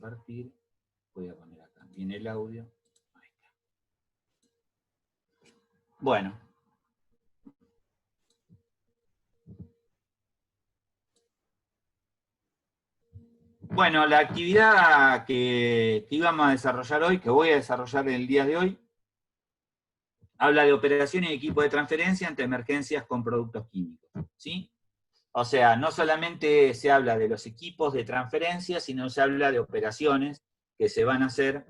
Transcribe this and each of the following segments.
compartir. Voy a poner acá bien el audio. Ahí está. Bueno. Bueno, la actividad que íbamos a desarrollar hoy, que voy a desarrollar en el día de hoy, habla de operaciones y equipos de transferencia ante emergencias con productos químicos, ¿sí? O sea, no solamente se habla de los equipos de transferencia, sino se habla de operaciones que se van a hacer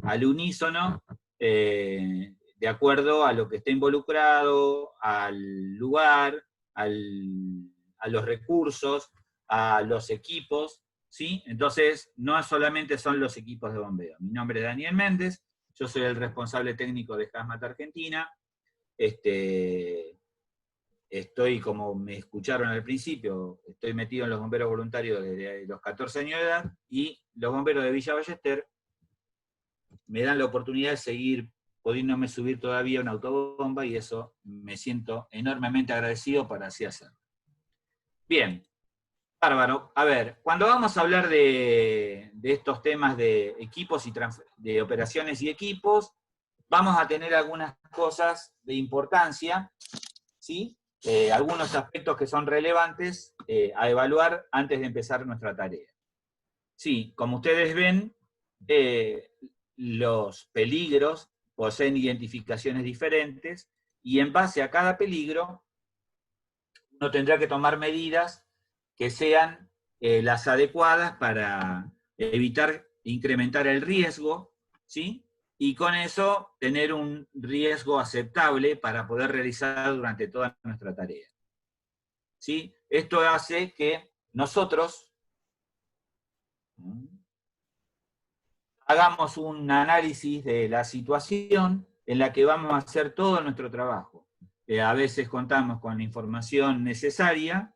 al unísono, de acuerdo a lo que esté involucrado, al lugar, a los recursos, a los equipos, ¿sí? Entonces, no solamente son los equipos de bombeo. Mi nombre es Daniel Méndez, yo soy el responsable técnico de Hazmat Argentina. Estoy, como me escucharon al principio, estoy metido en los bomberos voluntarios desde los 14 años de edad, y los bomberos de Villa Ballester me dan la oportunidad de seguir pudiéndome subir todavía una autobomba, y eso me siento enormemente agradecido para así hacerlo. Bien, bárbaro. A ver, cuando vamos a hablar de estos temas de equipos y de operaciones y equipos, vamos a tener algunas cosas de importancia, ¿sí? Algunos aspectos que son relevantes a evaluar antes de empezar nuestra tarea. Sí, como ustedes ven, los peligros poseen identificaciones diferentes, y en base a cada peligro uno tendrá que tomar medidas que sean las adecuadas para evitar incrementar el riesgo, ¿sí? Y con eso tener un riesgo aceptable para poder realizar durante toda nuestra tarea, ¿sí? Esto hace que nosotros hagamos un análisis de la situación en la que vamos a hacer todo nuestro trabajo. A veces contamos con la información necesaria,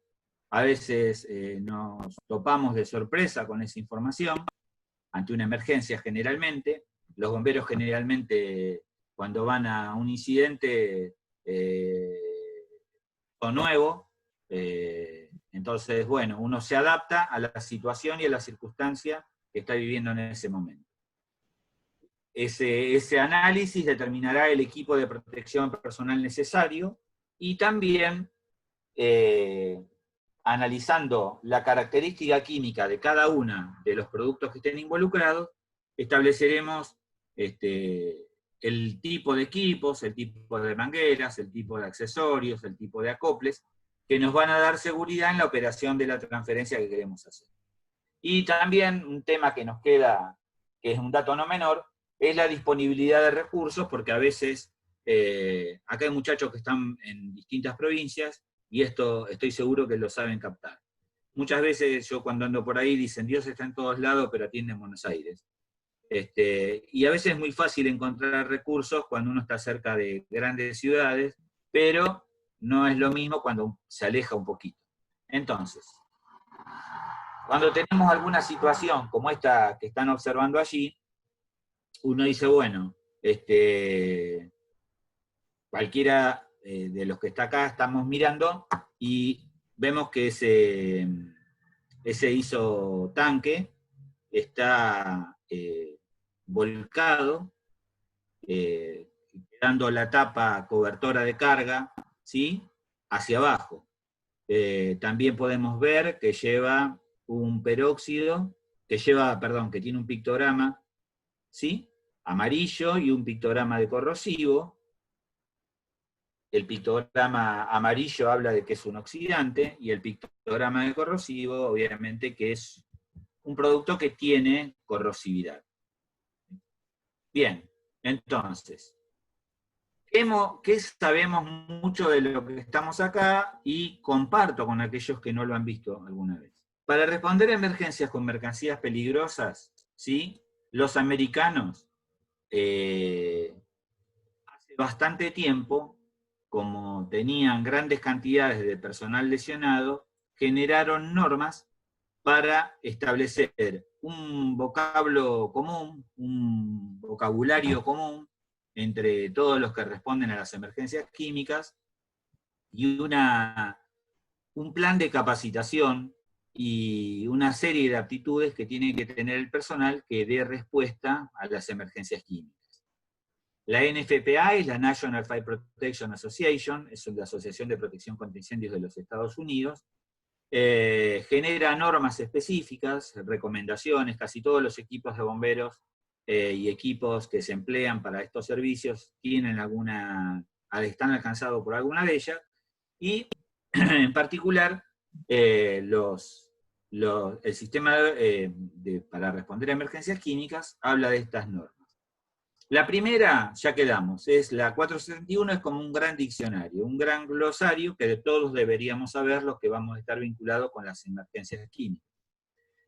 a veces nos topamos de sorpresa con esa información, ante una emergencia generalmente. Los bomberos generalmente, cuando van a un incidente, son nuevos, entonces, bueno, uno se adapta a la situación y a la circunstancia que está viviendo en ese momento. Ese análisis determinará el equipo de protección personal necesario, y también, analizando la característica química de cada uno de los productos que estén involucrados, estableceremos el tipo de equipos, el tipo de mangueras, el tipo de accesorios, el tipo de acoples, que nos van a dar seguridad en la operación de la transferencia que queremos hacer. Y también un tema que nos queda, que es un dato no menor, es la disponibilidad de recursos, porque a veces acá hay muchachos que están en distintas provincias, y esto estoy seguro que lo saben captar. Muchas veces yo, cuando ando por ahí, dicen Dios está en todos lados, pero atiende en Buenos Aires. Y a veces es muy fácil encontrar recursos cuando uno está cerca de grandes ciudades, pero no es lo mismo cuando se aleja un poquito. Entonces, cuando tenemos alguna situación como esta que están observando allí, uno dice, bueno, cualquiera de los que está acá estamos mirando y vemos que ese isotanque está volcado, dando la tapa cobertora de carga, ¿sí?, hacia abajo. También podemos ver que lleva un peróxido, que tiene un pictograma, ¿sí?, amarillo, y un pictograma de corrosivo. El pictograma amarillo habla de que es un oxidante, y el pictograma de corrosivo, obviamente, que es un producto que tiene corrosividad. Bien, entonces, ¿qué sabemos mucho de lo que estamos acá? Y comparto con aquellos que no lo han visto alguna vez. Para responder a emergencias con mercancías peligrosas, ¿sí?, los americanos, hace bastante tiempo, como tenían grandes cantidades de personal lesionado, generaron normas para establecer un vocablo común, un vocabulario común entre todos los que responden a las emergencias químicas, y un plan de capacitación y una serie de aptitudes que tiene que tener el personal que dé respuesta a las emergencias químicas. La NFPA es la National Fire Protection Association, es la Asociación de Protección contra Incendios de los Estados Unidos, genera normas específicas, recomendaciones, casi todos los equipos de bomberos y equipos que se emplean para estos servicios tienen están alcanzados por alguna de ellas, y en particular el sistema para responder a emergencias químicas habla de estas normas. La primera, ya quedamos, es la 471, es como un gran diccionario, un gran glosario que todos deberíamos saber los que vamos a estar vinculados con las emergencias químicas.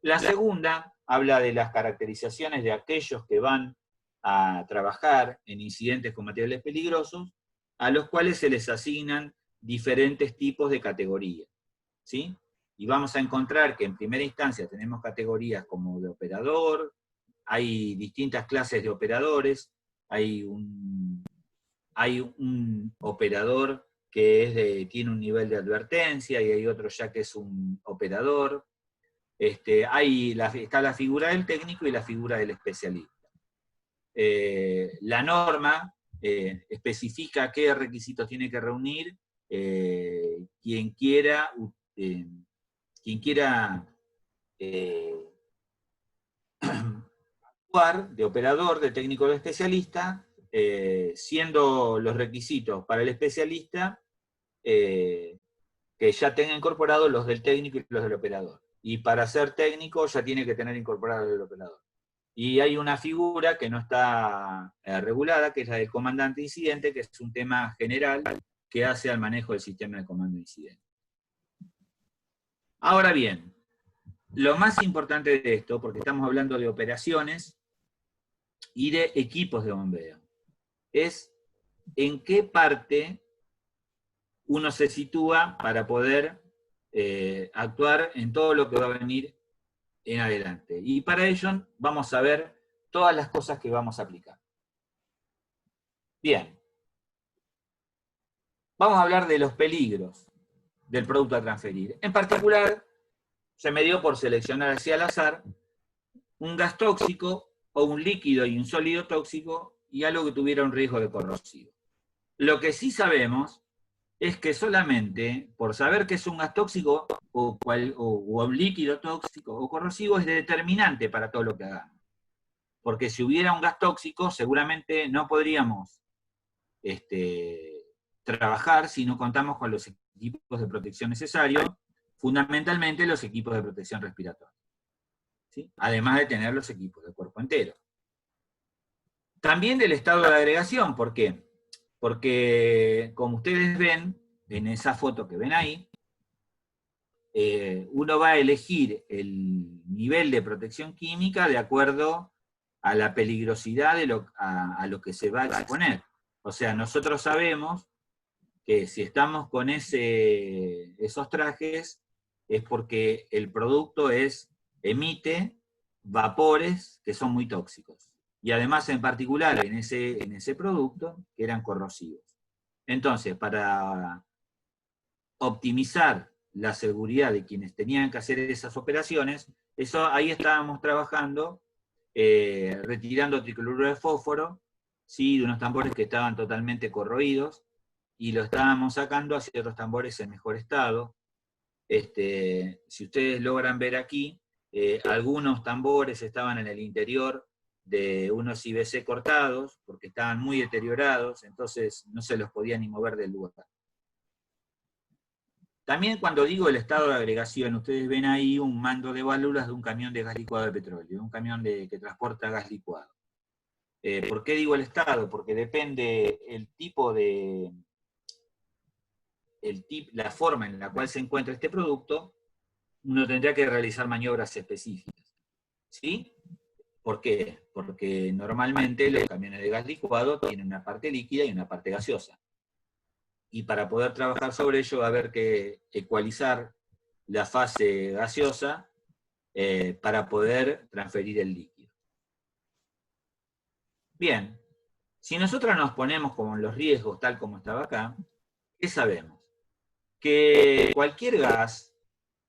La segunda habla de las caracterizaciones de aquellos que van a trabajar en incidentes con materiales peligrosos, a los cuales se les asignan diferentes tipos de categorías, ¿sí? Y vamos a encontrar que en primera instancia tenemos categorías como de operador, hay distintas clases de operadores, hay un operador que tiene un nivel de advertencia, y hay otro ya que es un operador. Está la figura del técnico y la figura del especialista. La norma especifica qué requisitos tiene que reunir quien quiera actuar de operador, de técnico o de especialista, siendo los requisitos para el especialista que ya tenga incorporados los del técnico y los del operador. Y para ser técnico ya tiene que tener incorporado el operador. Y hay una figura que no está regulada, que es la del comandante incidente, que es un tema general que hace al manejo del sistema de comando de incidente. Ahora bien, lo más importante de esto, porque estamos hablando de operaciones y de equipos de bombeo, es en qué parte uno se sitúa para poder actuar en todo lo que va a venir en adelante. Y para ello vamos a ver todas las cosas que vamos a aplicar. Bien. Vamos a hablar de los peligros del producto a transferir. En particular, se me dio por seleccionar así al azar un gas tóxico o un líquido y un sólido tóxico y algo que tuviera un riesgo de corrosivo. Lo que sí sabemos es que solamente por saber que es un gas tóxico o un líquido tóxico o corrosivo es determinante para todo lo que hagamos. Porque si hubiera un gas tóxico, seguramente no podríamos trabajar si no contamos con los equipos de protección necesarios, fundamentalmente los equipos de protección respiratoria, ¿sí? Además de tener los equipos de cuerpo entero. También del estado de agregación, ¿por qué? Porque, como ustedes ven, en esa foto que ven ahí, uno va a elegir el nivel de protección química de acuerdo a la peligrosidad a lo que se va a exponer. O sea, nosotros sabemos que si estamos con esos trajes es porque el producto emite vapores que son muy tóxicos. Y además, en particular, en ese producto, que eran corrosivos. Entonces, para optimizar la seguridad de quienes tenían que hacer esas operaciones, ahí estábamos trabajando, retirando tricloruro de fósforo, ¿sí? De unos tambores que estaban totalmente corroídos, y lo estábamos sacando hacia otros tambores en mejor estado. Si ustedes logran ver aquí, algunos tambores estaban en el interior de unos IBC cortados, porque estaban muy deteriorados, entonces no se los podía ni mover del lugar. También cuando digo el estado de agregación, ustedes ven ahí un mando de válvulas de un camión de gas licuado de petróleo, un camión que transporta gas licuado. ¿Por qué digo el estado? Porque depende el tipo la forma en la cual se encuentra este producto, uno tendría que realizar maniobras específicas. ¿Sí? ¿Por qué? Porque normalmente los camiones de gas licuado tienen una parte líquida y una parte gaseosa. Y para poder trabajar sobre ello va a haber que ecualizar la fase gaseosa para poder transferir el líquido. Bien, si nosotros nos ponemos con los riesgos tal como estaba acá, ¿qué sabemos? Que cualquier gas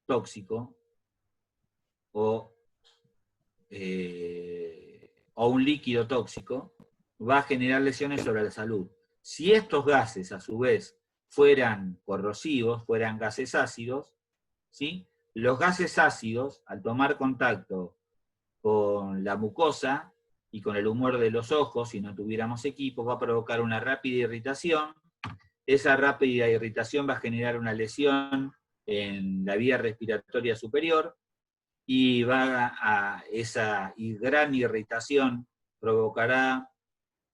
tóxico o un líquido tóxico, va a generar lesiones sobre la salud. Si estos gases, a su vez, fueran corrosivos, fueran gases ácidos, ¿sí? Los gases ácidos, al tomar contacto con la mucosa y con el humor de los ojos, si no tuviéramos equipo, va a provocar una rápida irritación. Esa rápida irritación va a generar una lesión en la vía respiratoria superior, y esa gran irritación provocará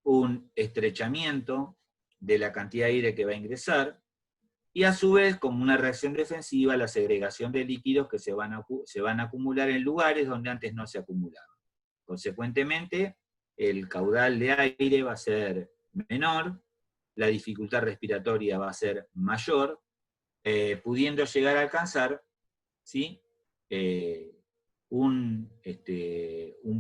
un estrechamiento de la cantidad de aire que va a ingresar, y a su vez, como una reacción defensiva, la segregación de líquidos que se van a acumular en lugares donde antes no se acumulaban. Consecuentemente, el caudal de aire va a ser menor, la dificultad respiratoria va a ser mayor, pudiendo llegar a alcanzar, ¿sí? Un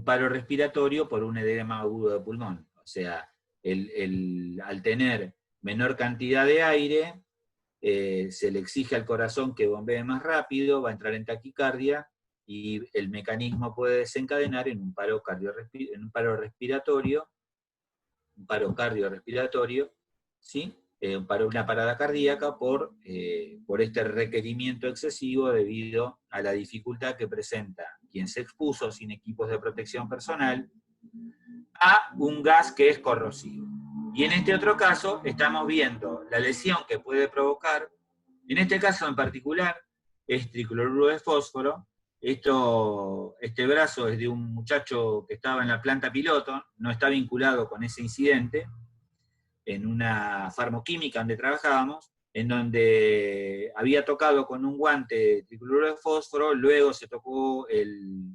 paro respiratorio por un edema agudo de pulmón. O sea, al tener menor cantidad de aire, se le exige al corazón que bombee más rápido, va a entrar en taquicardia, y el mecanismo puede desencadenar en un paro cardiorrespiratorio, ¿sí? Una parada cardíaca por este requerimiento excesivo debido a la dificultad que presenta quien se expuso sin equipos de protección personal a un gas que es corrosivo. Y en este otro caso estamos viendo la lesión que puede provocar, en este caso en particular, es tricloruro de fósforo. Este brazo es de un muchacho que estaba en la planta piloto, no está vinculado con ese incidente, en una farmoquímica donde trabajábamos, en donde había tocado con un guante tricloruro de fósforo, luego se tocó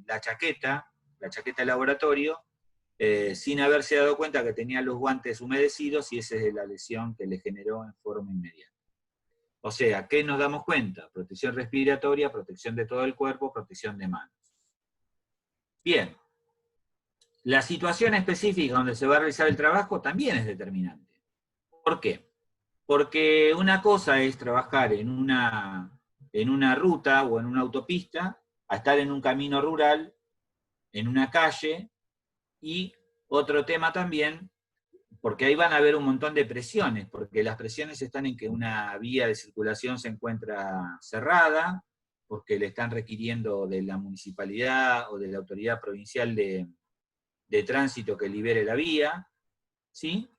la chaqueta de laboratorio, sin haberse dado cuenta que tenía los guantes humedecidos, y esa es la lesión que le generó en forma inmediata. O sea, ¿qué nos damos cuenta? Protección respiratoria, protección de todo el cuerpo, protección de manos. Bien, la situación específica donde se va a realizar el trabajo también es determinante. ¿Por qué? Porque una cosa es trabajar en una ruta o en una autopista, a estar en un camino rural, en una calle, y otro tema también, porque ahí van a haber un montón de presiones, porque las presiones están en que una vía de circulación se encuentra cerrada, porque le están requiriendo de la municipalidad o de la autoridad provincial de tránsito que libere la vía, ¿sí?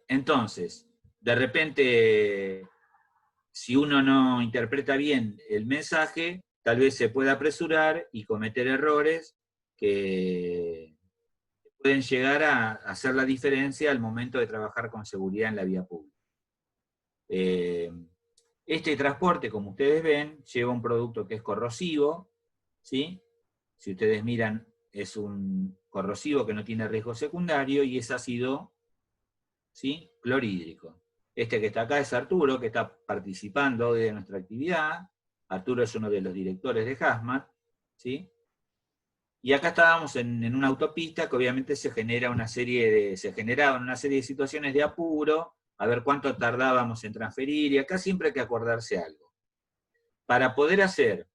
Entonces, de repente, si uno no interpreta bien el mensaje, tal vez se pueda apresurar y cometer errores que pueden llegar a hacer la diferencia al momento de trabajar con seguridad en la vía pública. Este transporte, como ustedes ven, lleva un producto que es corrosivo, ¿sí? Si ustedes miran, es un corrosivo que no tiene riesgo secundario y es ácido, ¿sí? Clorhídrico. Este que está acá es Arturo, que está participando hoy de nuestra actividad. Arturo es uno de los directores de Hazmat, ¿sí? Y acá estábamos en una autopista que obviamente se generaban una serie de situaciones de apuro, a ver cuánto tardábamos en transferir, y acá siempre hay que acordarse algo. Para poder hacer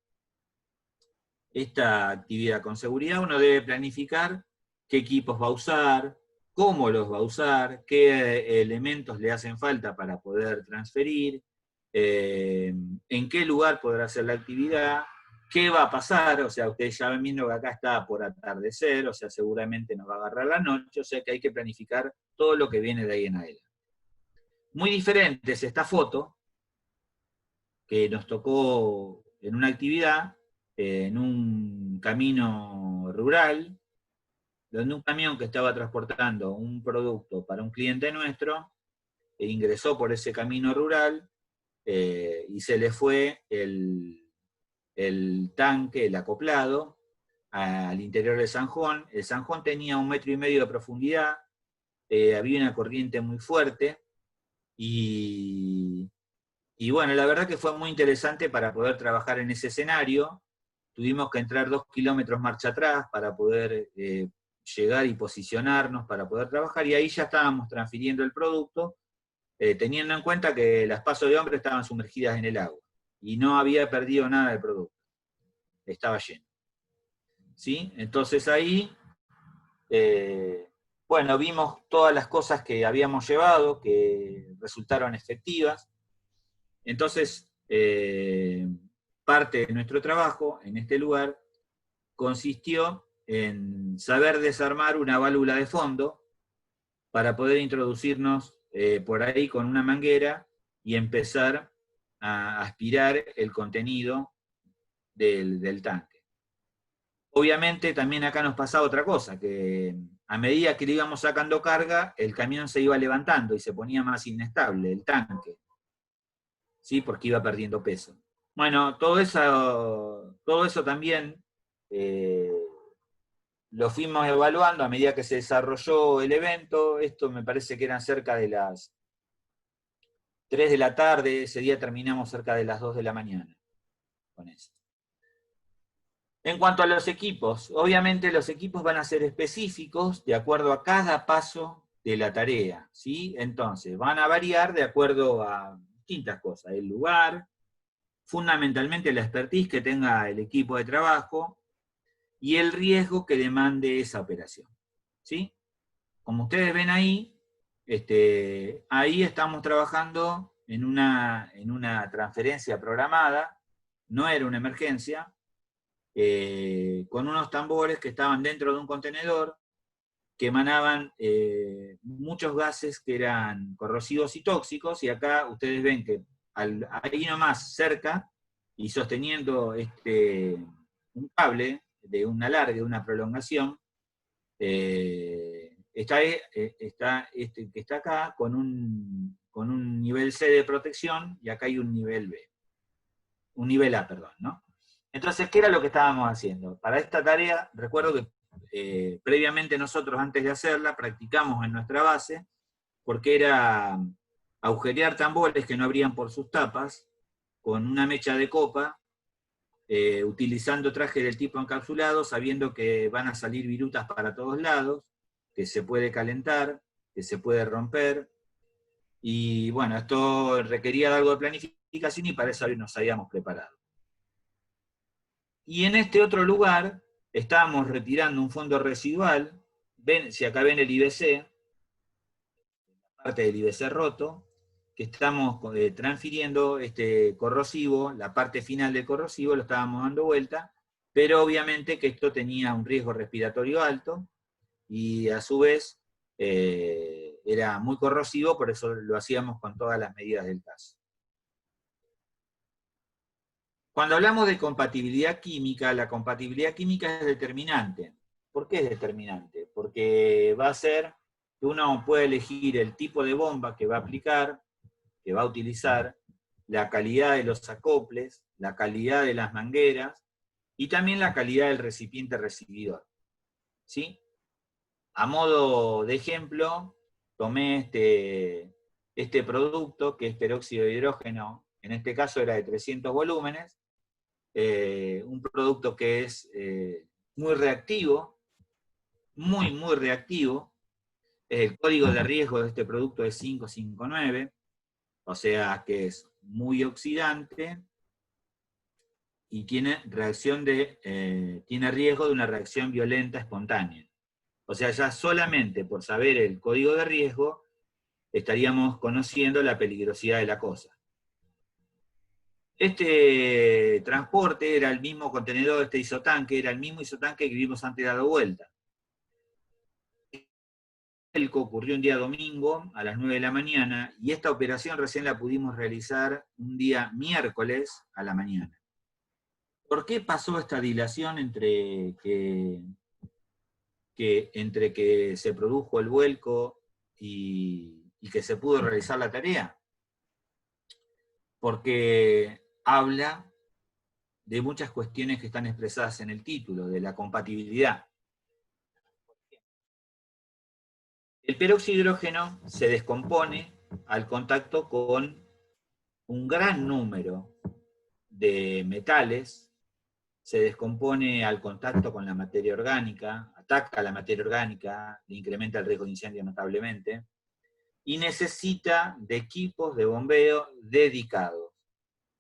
esta actividad con seguridad, uno debe planificar qué equipos va a usar, cómo los va a usar, qué elementos le hacen falta para poder transferir, en qué lugar podrá hacer la actividad, qué va a pasar. O sea, ustedes ya ven viendo que acá está por atardecer, o sea, seguramente nos va a agarrar la noche, o sea que hay que planificar todo lo que viene de ahí en adelante. Muy diferente es esta foto, que nos tocó en una actividad, en un camino rural, donde un camión que estaba transportando un producto para un cliente nuestro, ingresó por ese camino rural, y se le fue el tanque, el acoplado, al interior del zanjón. El zanjón tenía 1,5 metros de profundidad, había una corriente muy fuerte, y bueno, la verdad que fue muy interesante para poder trabajar en ese escenario. Tuvimos que entrar 2 kilómetros marcha atrás para poder llegar y posicionarnos para poder trabajar, y ahí ya estábamos transfiriendo el producto, teniendo en cuenta que las pasos de hombre estaban sumergidas en el agua, y no había perdido nada del producto. estaba lleno. ¿Sí? Entonces ahí, bueno, vimos todas las cosas que habíamos llevado, que resultaron efectivas. Entonces, parte de nuestro trabajo en este lugar consistió en saber desarmar una válvula de fondo para poder introducirnos por ahí con una manguera y empezar a aspirar el contenido del tanque. Obviamente también acá nos pasaba otra cosa, que a medida que le íbamos sacando carga, el camión se iba levantando y se ponía más inestable, el tanque, ¿sí? Porque iba perdiendo peso. Bueno, todo eso también lo fuimos evaluando a medida que se desarrolló el evento. Esto me parece que eran cerca de las 3 de la tarde, ese día terminamos cerca de las 2 de la mañana con eso. En cuanto a los equipos, obviamente los equipos van a ser específicos de acuerdo a cada paso de la tarea, ¿sí? Entonces, van a variar de acuerdo a distintas cosas, el lugar, fundamentalmente la expertise que tenga el equipo de trabajo y el riesgo que demande esa operación, ¿sí? Como ustedes ven ahí, ahí estamos trabajando en una transferencia programada, no era una emergencia, con unos tambores que estaban dentro de un contenedor, que emanaban muchos gases que eran corrosivos y tóxicos, y acá ustedes ven que ahí nomás cerca, y sosteniendo un cable de un alargue, una prolongación, está este que está acá con un nivel C de protección, y acá hay un nivel B. Un nivel A, perdón, ¿no? Entonces, ¿qué era lo que estábamos haciendo? Para esta tarea, recuerdo que previamente nosotros, antes de hacerla, practicamos en nuestra base, porque era agujerear tambores que no abrían por sus tapas, con una mecha de copa, utilizando traje del tipo encapsulado, sabiendo que van a salir virutas para todos lados, que se puede calentar, que se puede romper, y bueno, esto requería de algo de planificación y para eso nos habíamos preparado. Y en este otro lugar estábamos retirando un fondo residual, si acá ven el IBC, parte del IBC roto, que estamos transfiriendo este corrosivo, la parte final del corrosivo lo estábamos dando vuelta, pero obviamente que esto tenía un riesgo respiratorio alto, y a su vez era muy corrosivo, por eso lo hacíamos con todas las medidas del caso. Cuando hablamos de compatibilidad química, la compatibilidad química es determinante. ¿Por qué es determinante? Porque va a ser que uno puede elegir el tipo de bomba que va a aplicar, que va a utilizar, la calidad de los acoples, la calidad de las mangueras, y también la calidad del recipiente recibidor. ¿Sí? A modo de ejemplo, tomé este producto, que es peróxido de hidrógeno, en este caso era de 300 volúmenes, un producto que es muy reactivo, muy reactivo. El código de riesgo de este producto es 559, o sea que es muy oxidante y tiene tiene riesgo de una reacción violenta espontánea. O sea, ya solamente por saber el código de riesgo estaríamos conociendo la peligrosidad de la cosa. Este transporte era el mismo contenedor, este isotanque, era el mismo isotanque que vimos antes de dado vuelta. El que ocurrió un día domingo a las 9 de la mañana, y esta operación recién la pudimos realizar un día miércoles a la mañana. ¿Por qué pasó esta dilación entre que se produjo el vuelco y que se pudo realizar la tarea? Porque habla de muchas cuestiones que están expresadas en el título, de la compatibilidad. El peróxido de hidrógeno se descompone al contacto con un gran número de metales, se descompone al contacto con la materia orgánica, ataca a la materia orgánica, le incrementa el riesgo de incendio notablemente, y necesita de equipos de bombeo dedicados.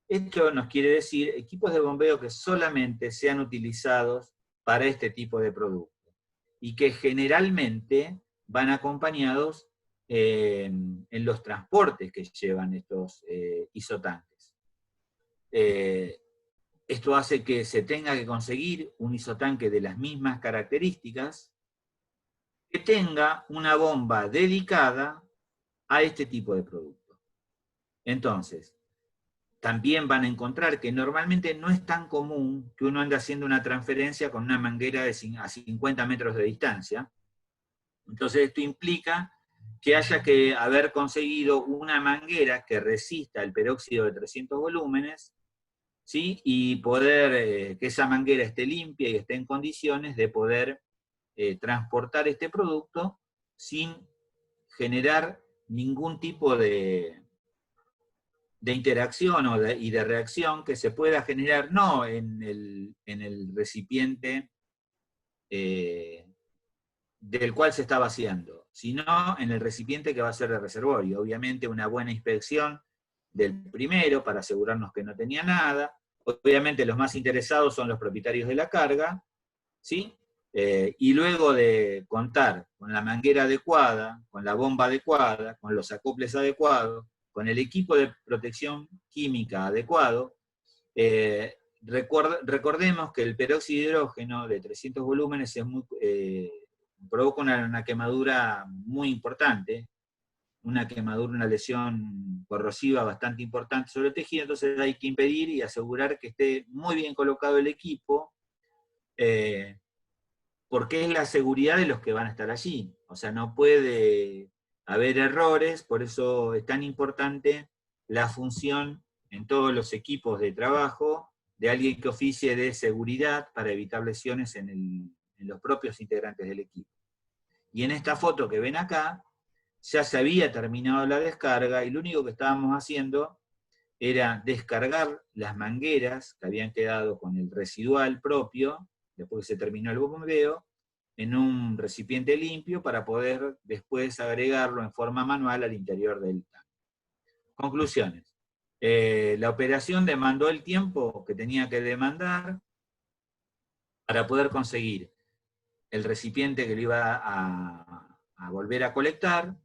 Esto nos quiere decir equipos de bombeo que solamente sean utilizados para este tipo de producto y que generalmente van acompañados en los transportes que llevan estos isotanques. Esto hace que se tenga que conseguir un isotanque de las mismas características que tenga una bomba dedicada a este tipo de producto. Entonces, también van a encontrar que normalmente no es tan común que uno ande haciendo una transferencia con una manguera a 50 metros de distancia. Entonces esto implica que haya que haber conseguido una manguera que resista el peróxido de 300 volúmenes, ¿sí? Y poder que esa manguera esté limpia y esté en condiciones de poder transportar este producto sin generar ningún tipo de interacción y de reacción que se pueda generar no en el recipiente del cual se está vaciando, sino en el recipiente que va a ser de reservorio. Obviamente una buena inspección del primero para asegurarnos que no tenía nada. Obviamente los más interesados son los propietarios de la carga, ¿sí? Y luego de contar con la manguera adecuada, con la bomba adecuada, con los acoples adecuados, con el equipo de protección química adecuado, recordemos que el peróxido de hidrógeno de 300 volúmenes provoca una quemadura muy importante, una quemadura, una lesión corrosiva bastante importante sobre el tejido, entonces hay que impedir y asegurar que esté muy bien colocado el equipo, porque es la seguridad de los que van a estar allí. O sea, no puede haber errores, por eso es tan importante la función en todos los equipos de trabajo de alguien que oficie de seguridad para evitar lesiones en los propios integrantes del equipo. Y en esta foto que ven acá, ya se había terminado la descarga y lo único que estábamos haciendo era descargar las mangueras que habían quedado con el residual propio, después que se terminó el bombeo, en un recipiente limpio para poder después agregarlo en forma manual al interior del tanque. Conclusiones. La operación demandó el tiempo que tenía que demandar para poder conseguir el recipiente que lo iba a volver a colectar,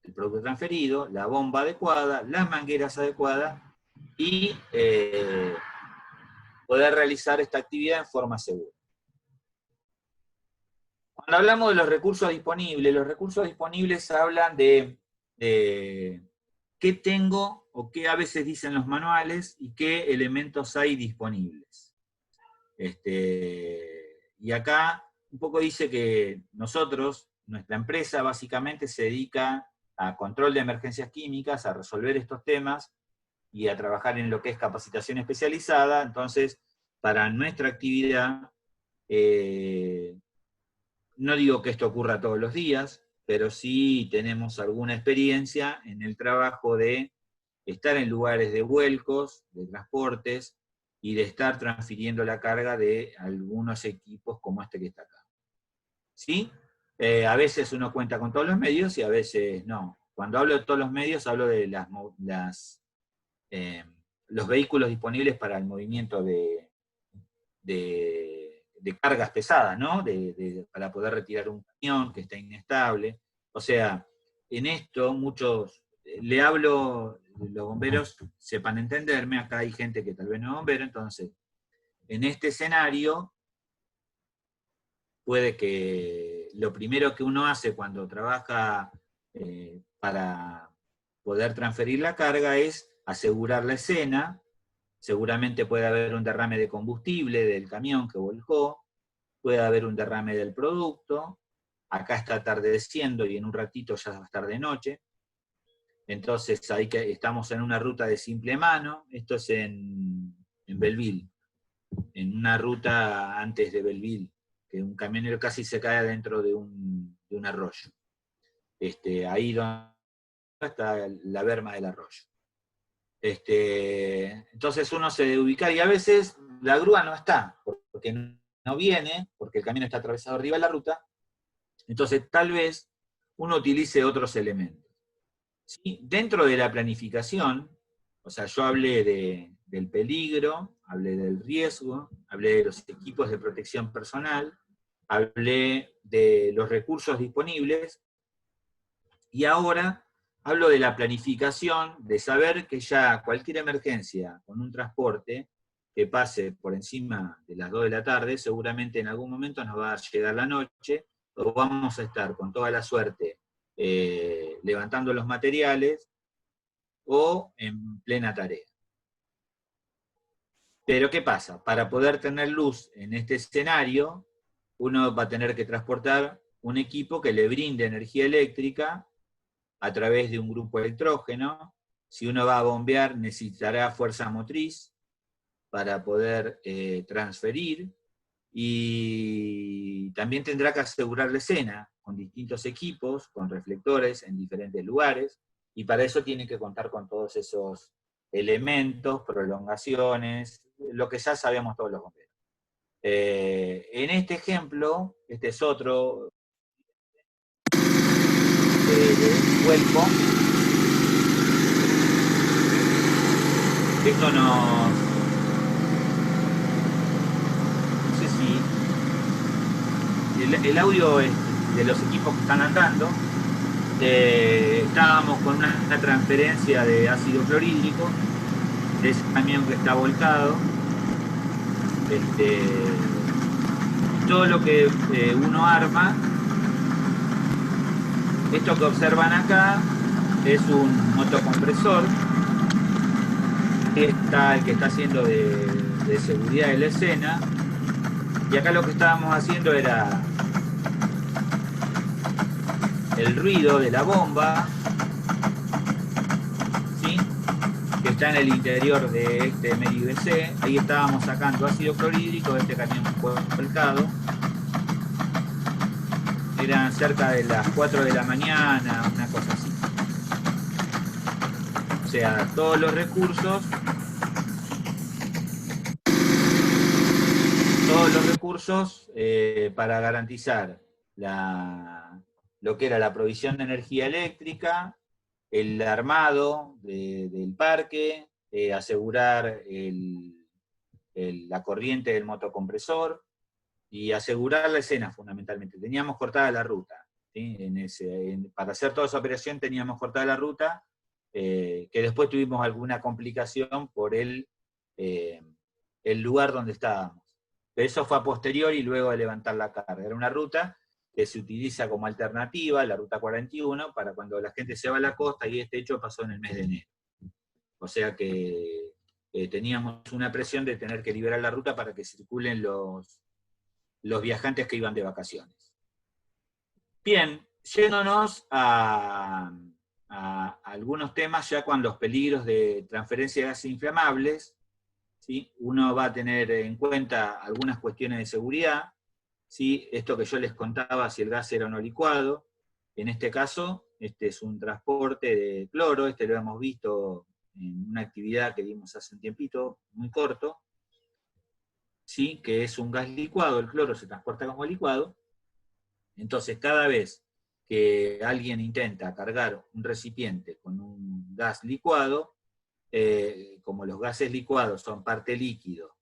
el producto transferido, la bomba adecuada, las mangueras adecuadas y poder realizar esta actividad en forma segura. Cuando hablamos de los recursos disponibles hablan de qué tengo o qué a veces dicen los manuales y qué elementos hay disponibles. Y acá un poco dice que nosotros, nuestra empresa básicamente se dedica a control de emergencias químicas, a resolver estos temas y a trabajar en lo que es capacitación especializada. Entonces, para nuestra actividad, no digo que esto ocurra todos los días, pero sí tenemos alguna experiencia en el trabajo de estar en lugares de vuelcos, de transportes, y de estar transfiriendo la carga de algunos equipos como este que está acá. ¿Sí? A veces uno cuenta con todos los medios y a veces no. Cuando hablo de todos los medios, hablo de los vehículos disponibles para el movimiento de cargas pesadas, ¿no? Para poder retirar un camión que está inestable. O sea, en esto le hablo, los bomberos sepan entenderme, acá hay gente que tal vez no es bombero, entonces, en este escenario, puede que lo primero que uno hace cuando trabaja para poder transferir la carga es asegurar la escena. Seguramente puede haber un derrame de combustible del camión que volcó, puede haber un derrame del producto, acá está atardeciendo y en un ratito ya va a estar de noche, entonces estamos en una ruta de simple mano, esto es en Belleville, en una ruta antes de Belleville, que un camionero casi se cae dentro de un arroyo. Ahí donde está la berma del arroyo. Entonces uno se debe ubicar, y a veces la grúa no está, porque no viene, porque el camino está atravesado arriba de la ruta, entonces tal vez uno utilice otros elementos. ¿Sí? Dentro de la planificación, o sea, yo hablé del peligro, hablé del riesgo, hablé de los equipos de protección personal, hablé de los recursos disponibles, y ahora hablo de la planificación, de saber que ya cualquier emergencia con un transporte que pase por encima de las 2 de la tarde, seguramente en algún momento nos va a llegar la noche, o vamos a estar con toda la suerte levantando los materiales, o en plena tarea. Pero ¿qué pasa? Para poder tener luz en este escenario, uno va a tener que transportar un equipo que le brinde energía eléctrica a través de un grupo electrógeno. Si uno va a bombear, necesitará fuerza motriz para poder transferir, y también tendrá que asegurar la escena con distintos equipos, con reflectores en diferentes lugares, y para eso tiene que contar con todos esos elementos, prolongaciones, lo que ya sabemos todos los bomberos. En este ejemplo, este es otro cuerpo. Esto no sé si el audio es de los equipos que están andando. Estábamos con una transferencia de ácido clorhídrico, de ese camión que está volcado. Todo lo que uno arma, esto que observan acá es un motocompresor, está el que está haciendo de seguridad de la escena, y acá lo que estábamos haciendo era el ruido de la bomba, ¿sí?, que está en el interior de este medio IBC. Ahí estábamos sacando ácido clorhídrico de este camión volcado. Eran cerca de las 4 de la mañana, una cosa así. O sea, todos los recursos para garantizar lo que era la provisión de energía eléctrica, el armado del parque, asegurar la corriente del motocompresor y asegurar la escena fundamentalmente. Teníamos cortada la ruta, ¿sí? Para hacer toda esa operación teníamos cortada la ruta, que después tuvimos alguna complicación por el lugar donde estábamos. Pero eso fue a posteriori, luego de levantar la carga. Era una ruta que se utiliza como alternativa, la ruta 41, para cuando la gente se va a la costa, y este hecho pasó en el mes de enero. O sea que teníamos una presión de tener que liberar la ruta para que circulen los viajantes que iban de vacaciones. Bien, yéndonos a algunos temas ya con los peligros de transferencia de gases inflamables, ¿sí? Uno va a tener en cuenta algunas cuestiones de seguridad, ¿sí? Esto que yo les contaba, si el gas era o no licuado. En este caso, este es un transporte de cloro, este lo hemos visto en una actividad que dimos hace un tiempito, muy corto, ¿sí?, que es un gas licuado, el cloro se transporta como licuado. Entonces, cada vez que alguien intenta cargar un recipiente con un gas licuado, como los gases licuados son parte líquido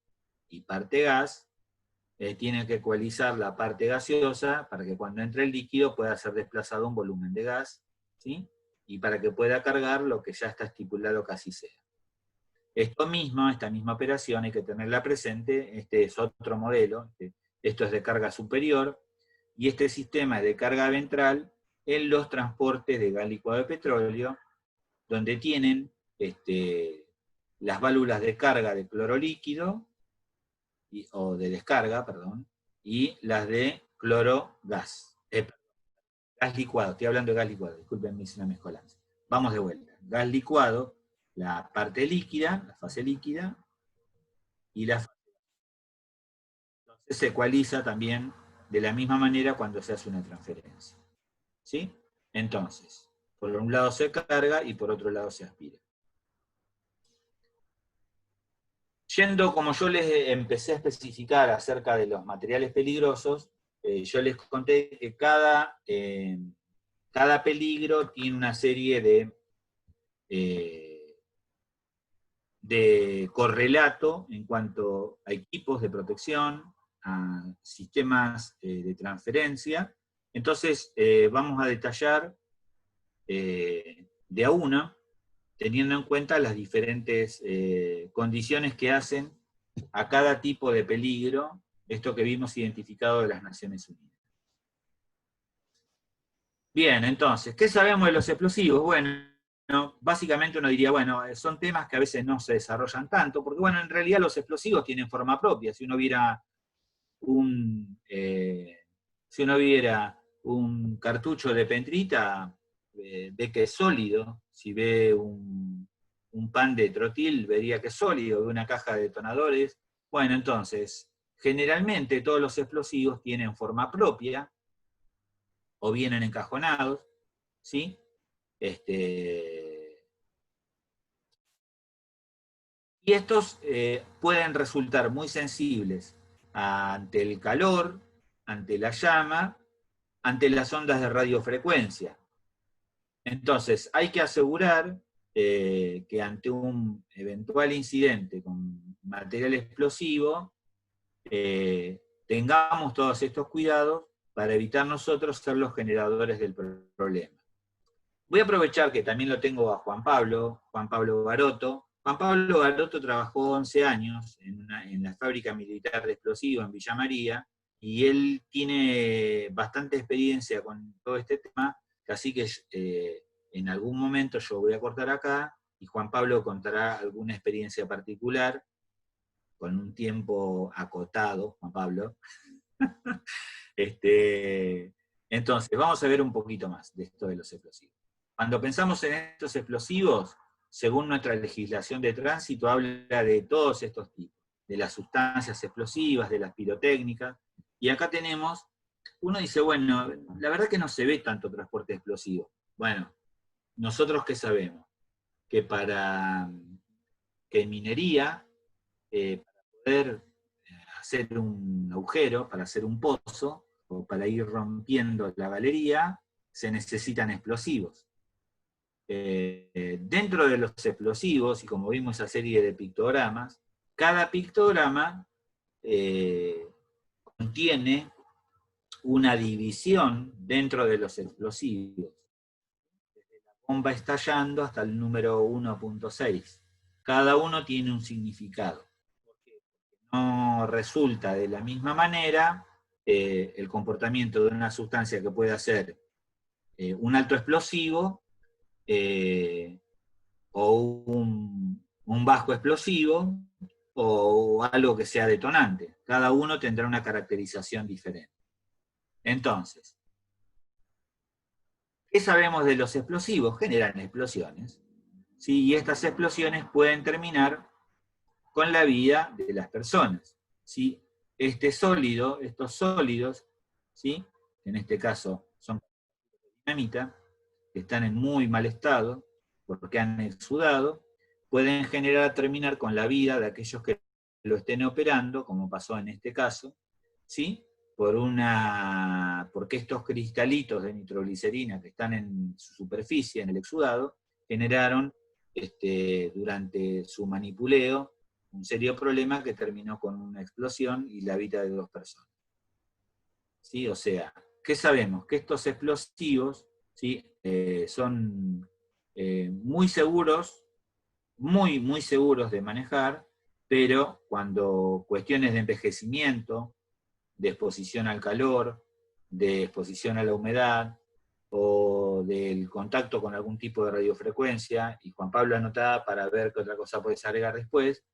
y parte gas, tiene que ecualizar la parte gaseosa para que cuando entre el líquido pueda ser desplazado un volumen de gas, ¿sí?, y para que pueda cargar lo que ya está estipulado que así sea. Esta misma operación hay que tenerla presente. Este es otro modelo, esto es de carga superior, y este sistema es de carga ventral en los transportes de gas licuado de petróleo, donde tienen las válvulas de carga de cloro líquido, o de descarga, perdón, y las de cloro gas. Gas licuado, estoy hablando de gas licuado, discúlpenme si no mezcolanza. Vamos de vuelta. Gas licuado, la parte líquida, la fase líquida, y la fase gas. Entonces se ecualiza también de la misma manera cuando se hace una transferencia, ¿sí? Entonces, por un lado se carga y por otro lado se aspira. Yendo, como yo les empecé a especificar acerca de los materiales peligrosos, yo les conté que cada peligro tiene una serie de correlato en cuanto a equipos de protección, a sistemas de transferencia. Entonces vamos a detallar de a uno, teniendo en cuenta las diferentes condiciones que hacen a cada tipo de peligro, esto que vimos identificado de las Naciones Unidas. Bien, entonces, ¿qué sabemos de los explosivos? Bueno, básicamente uno diría, bueno, son temas que a veces no se desarrollan tanto, porque bueno, en realidad los explosivos tienen forma propia. Si uno viera un cartucho de pentrita, ve que es sólido. Si ve un pan de trotil, vería que es sólido. Ve una caja de detonadores. Bueno, entonces, generalmente todos los explosivos tienen forma propia, o vienen encajonados, ¿sí? Y estos pueden resultar muy sensibles ante el calor, ante la llama, ante las ondas de radiofrecuencia. Entonces, hay que asegurar que ante un eventual incidente con material explosivo, tengamos todos estos cuidados para evitar nosotros ser los generadores del problema. Voy a aprovechar que también lo tengo a Juan Pablo Garoto. Juan Pablo Garoto trabajó 11 años en la fábrica militar de explosivos en Villa María, y él tiene bastante experiencia con todo este tema, así que en algún momento yo voy a cortar acá, y Juan Pablo contará alguna experiencia particular, con un tiempo acotado, Juan Pablo. Entonces, vamos a ver un poquito más de esto de los explosivos. Cuando pensamos en estos explosivos, según nuestra legislación de tránsito, habla de todos estos tipos, de las sustancias explosivas, de las pirotécnicas, y acá tenemos, uno dice, bueno, la verdad que no se ve tanto transporte explosivo. Bueno, nosotros ¿qué sabemos? Que que en minería, para poder hacer un agujero, para hacer un pozo, o para ir rompiendo la galería, se necesitan explosivos. Dentro de los explosivos, y como vimos esa serie de pictogramas, cada pictograma contiene una división dentro de los explosivos, desde la bomba estallando hasta el número 1.6. Cada uno tiene un significado. Porque no resulta de la misma manera el comportamiento de una sustancia que puede ser un alto explosivo o un bajo explosivo o algo que sea detonante. Cada uno tendrá una caracterización diferente. Entonces, ¿qué sabemos de los explosivos? Generan explosiones, ¿sí? Y estas explosiones pueden terminar con la vida de las personas, ¿sí? Estos sólidos, ¿sí? En este caso son dinamita, que están en muy mal estado, porque han exudado, pueden terminar con la vida de aquellos que lo estén operando, como pasó en este caso, ¿sí? Porque estos cristalitos de nitroglicerina que están en su superficie, en el exudado, generaron durante su manipuleo un serio problema que terminó con una explosión y la vida de 2 personas. ¿Sí? O sea, ¿qué sabemos? Que estos explosivos, ¿sí? Son muy seguros, muy seguros de manejar, pero cuando cuestiones de envejecimiento, de exposición al calor, de exposición a la humedad, o del contacto con algún tipo de radiofrecuencia, y Juan Pablo anotaba para ver qué otra cosa puedes agregar después,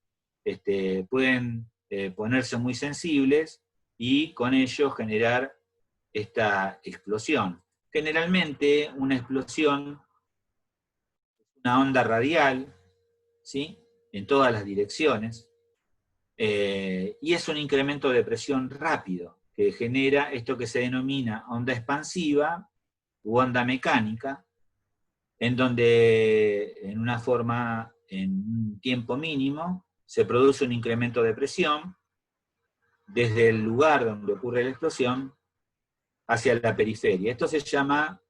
pueden ponerse muy sensibles y con ello generar esta explosión. Generalmente una explosión es una onda radial, ¿sí? En todas las direcciones, y es un incremento de presión rápido que genera esto que se denomina onda expansiva u onda mecánica, en donde en un tiempo mínimo, se produce un incremento de presión desde el lugar donde ocurre la explosión hacia la periferia. Esto se llama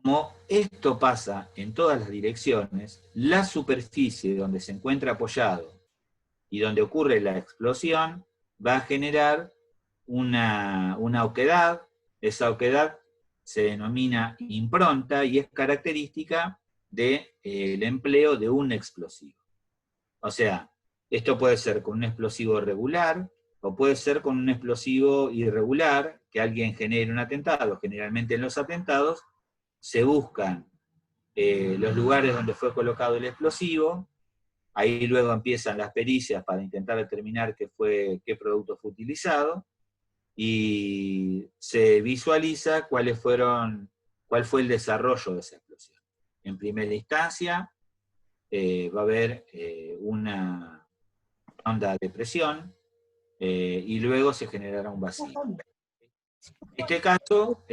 Como esto pasa en todas las direcciones, la superficie donde se encuentra apoyado y donde ocurre la explosión va a generar una oquedad. Esa oquedad se denomina impronta y es característica del empleo de un explosivo. O sea, esto puede ser con un explosivo regular o puede ser con un explosivo irregular, que alguien genere un atentado. Generalmente en los atentados se buscan los lugares donde fue colocado el explosivo, ahí luego empiezan las pericias para intentar determinar qué producto fue utilizado, y se visualiza cuál fue el desarrollo de esa explosión. En primera instancia, va a haber una onda de presión, y luego se generará un vacío. En este caso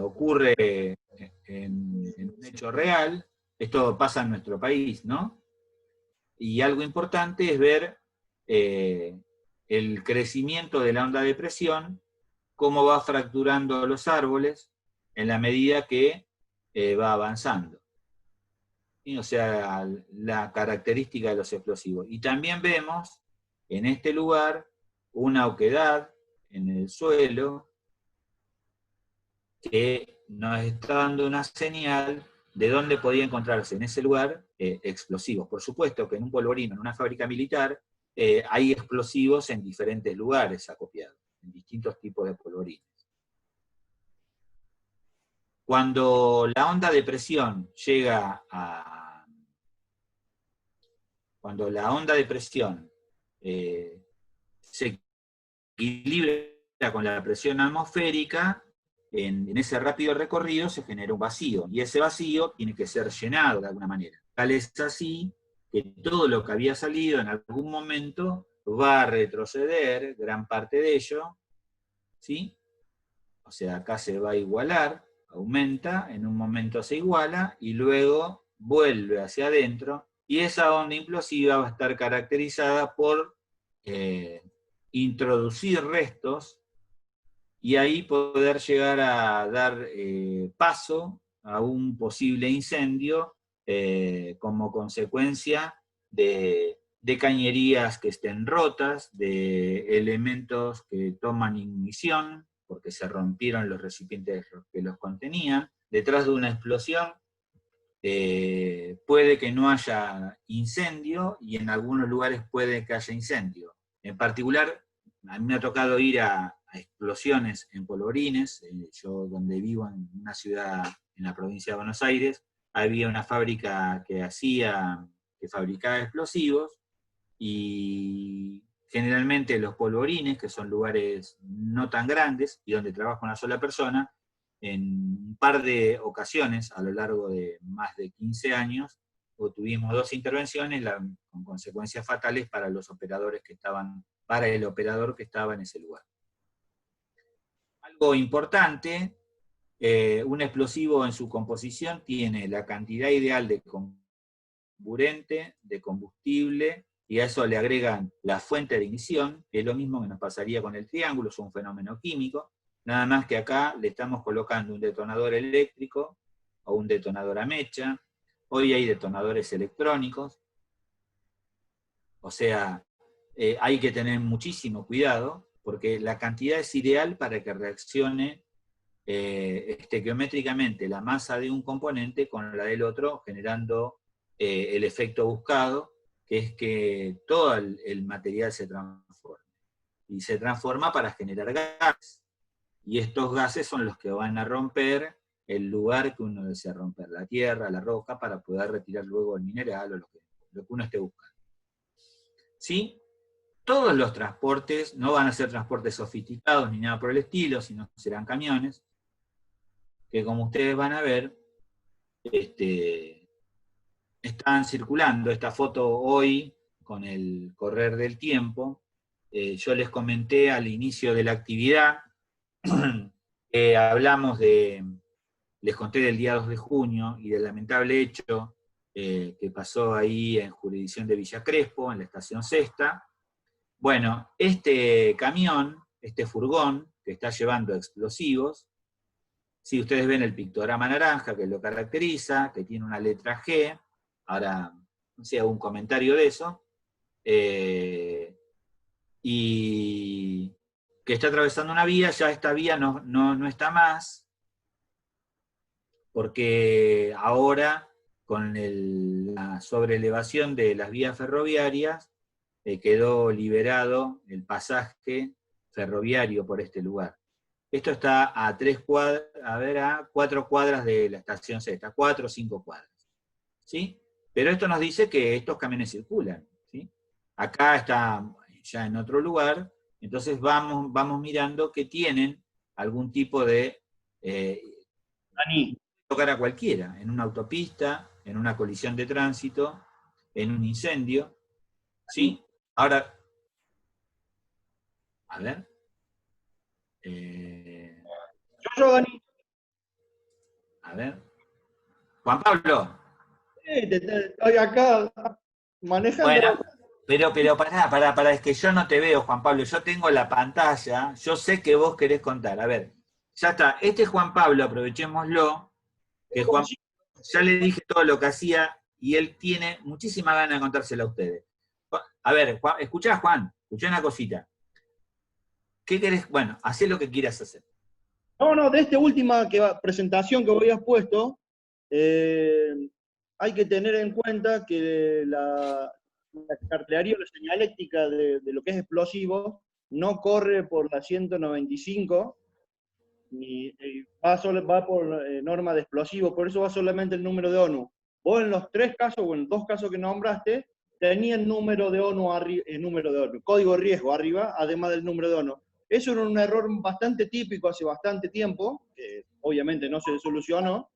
ocurre en un hecho real, esto pasa en nuestro país, ¿no? Y algo importante es ver el crecimiento de la onda de presión, cómo va fracturando los árboles en la medida que va avanzando. ¿Sí? O sea, la característica de los explosivos. Y también vemos en este lugar una oquedad en el suelo que nos está dando una señal de dónde podía encontrarse en ese lugar explosivos. Por supuesto que en un polvorín, en una fábrica militar, hay explosivos en diferentes lugares acopiados, en distintos tipos de polvorines. Cuando la onda de presión llega a... Cuando la onda de presión se equilibra con la presión atmosférica, en ese rápido recorrido se genera un vacío, y ese vacío tiene que ser llenado de alguna manera. Tal es así que todo lo que había salido en algún momento va a retroceder, gran parte de ello, ¿sí? O sea, acá se va a igualar, aumenta, en un momento se iguala, y luego vuelve hacia adentro, y esa onda implosiva va a estar caracterizada por introducir restos, y ahí poder llegar a dar paso a un posible incendio como consecuencia de cañerías que estén rotas, de elementos que toman ignición, porque se rompieron los recipientes que los contenían. Detrás de una explosión puede que no haya incendio, y en algunos lugares puede que haya incendio. En particular, a mí me ha tocado ir a explosiones en polvorines. Yo donde vivo, en una ciudad en la provincia de Buenos Aires, había una fábrica que fabricaba explosivos, y generalmente los polvorines, que son lugares no tan grandes y donde trabaja una sola persona, en un par de ocasiones a lo largo de más de 15 años, tuvimos 2 intervenciones con consecuencias fatales para el operador que estaba en ese lugar. Algo importante, un explosivo en su composición tiene la cantidad ideal de carburante, de combustible, y a eso le agregan la fuente de ignición, que es lo mismo que nos pasaría con el triángulo, es un fenómeno químico, nada más que acá le estamos colocando un detonador eléctrico o un detonador a mecha. Hoy hay detonadores electrónicos, o sea, hay que tener muchísimo cuidado, porque la cantidad es ideal para que reaccione estequiométricamente la masa de un componente con la del otro, generando el efecto buscado, que es que todo el material se transforme. Y se transforma para generar gases. Y estos gases son los que van a romper el lugar que uno desea romper, la tierra, la roca, para poder retirar luego el mineral o lo que uno esté buscando. ¿Sí? Todos los transportes no van a ser transportes sofisticados ni nada por el estilo, sino serán camiones, que como ustedes van a ver, están circulando. Esta foto hoy, con el correr del tiempo, yo les comenté al inicio de la actividad, les conté del día 2 de junio y del lamentable hecho que pasó ahí en jurisdicción de Villa Crespo, en la estación Sexta. Bueno, este camión, este furgón que está llevando explosivos, Sí, ustedes ven el pictograma naranja que lo caracteriza, que tiene una letra G. Ahora, no sé, hago un comentario de eso. Y que está atravesando una vía, ya esta vía no está más, porque ahora, con la sobrelevación de las vías ferroviarias, quedó liberado el pasaje ferroviario por este lugar. Esto está a 4 cuadras de la estación C, está a 4 o 5 cuadras. ¿Sí? Pero esto nos dice que estos camiones circulan. ¿Sí? Acá está ya en otro lugar, entonces vamos mirando que tienen algún tipo de... tocar a cualquiera, en una autopista, en una colisión de tránsito, en un incendio. ¿Sí? Ahora, a ver. A ver. Juan Pablo. Estoy acá manejando. Bueno, pero pará, es que yo no te veo, Juan Pablo. Yo tengo la pantalla, yo sé que vos querés contar. A ver, ya está. Este es Juan Pablo, aprovechémoslo, que Juan, ya le dije todo lo que hacía y él tiene muchísima ganas de contárselo a ustedes. A ver, Juan, escuchá, una cosita. ¿Qué querés? Bueno, hacé lo que quieras hacer. No, de esta última presentación que vos habías puesto, hay que tener en cuenta que la cartelería o la señaléctica de lo que es explosivo no corre por la 195, ni va por norma de explosivo, por eso va solamente el número de ONU. Vos en los 3 casos, o en 2 casos que nombraste, tenía el número de ONU, código de riesgo arriba, además del número de ONU. Eso era un error bastante típico hace bastante tiempo, que obviamente no se solucionó,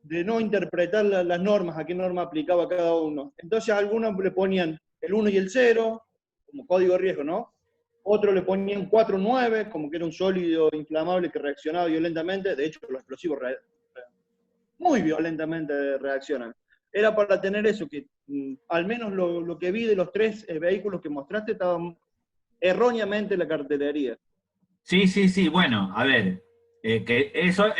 de no interpretar las normas, a qué norma aplicaba cada uno. Entonces algunos le ponían el 1 y el 0 como código de riesgo, ¿no? Otros le ponían 4-9, como que era un sólido inflamable que reaccionaba violentamente. De hecho, los explosivos muy violentamente reaccionan. Era para tener eso, que al menos lo que vi de los 3 vehículos que mostraste estaban erróneamente en la cartelería. Sí, bueno, a ver, que eso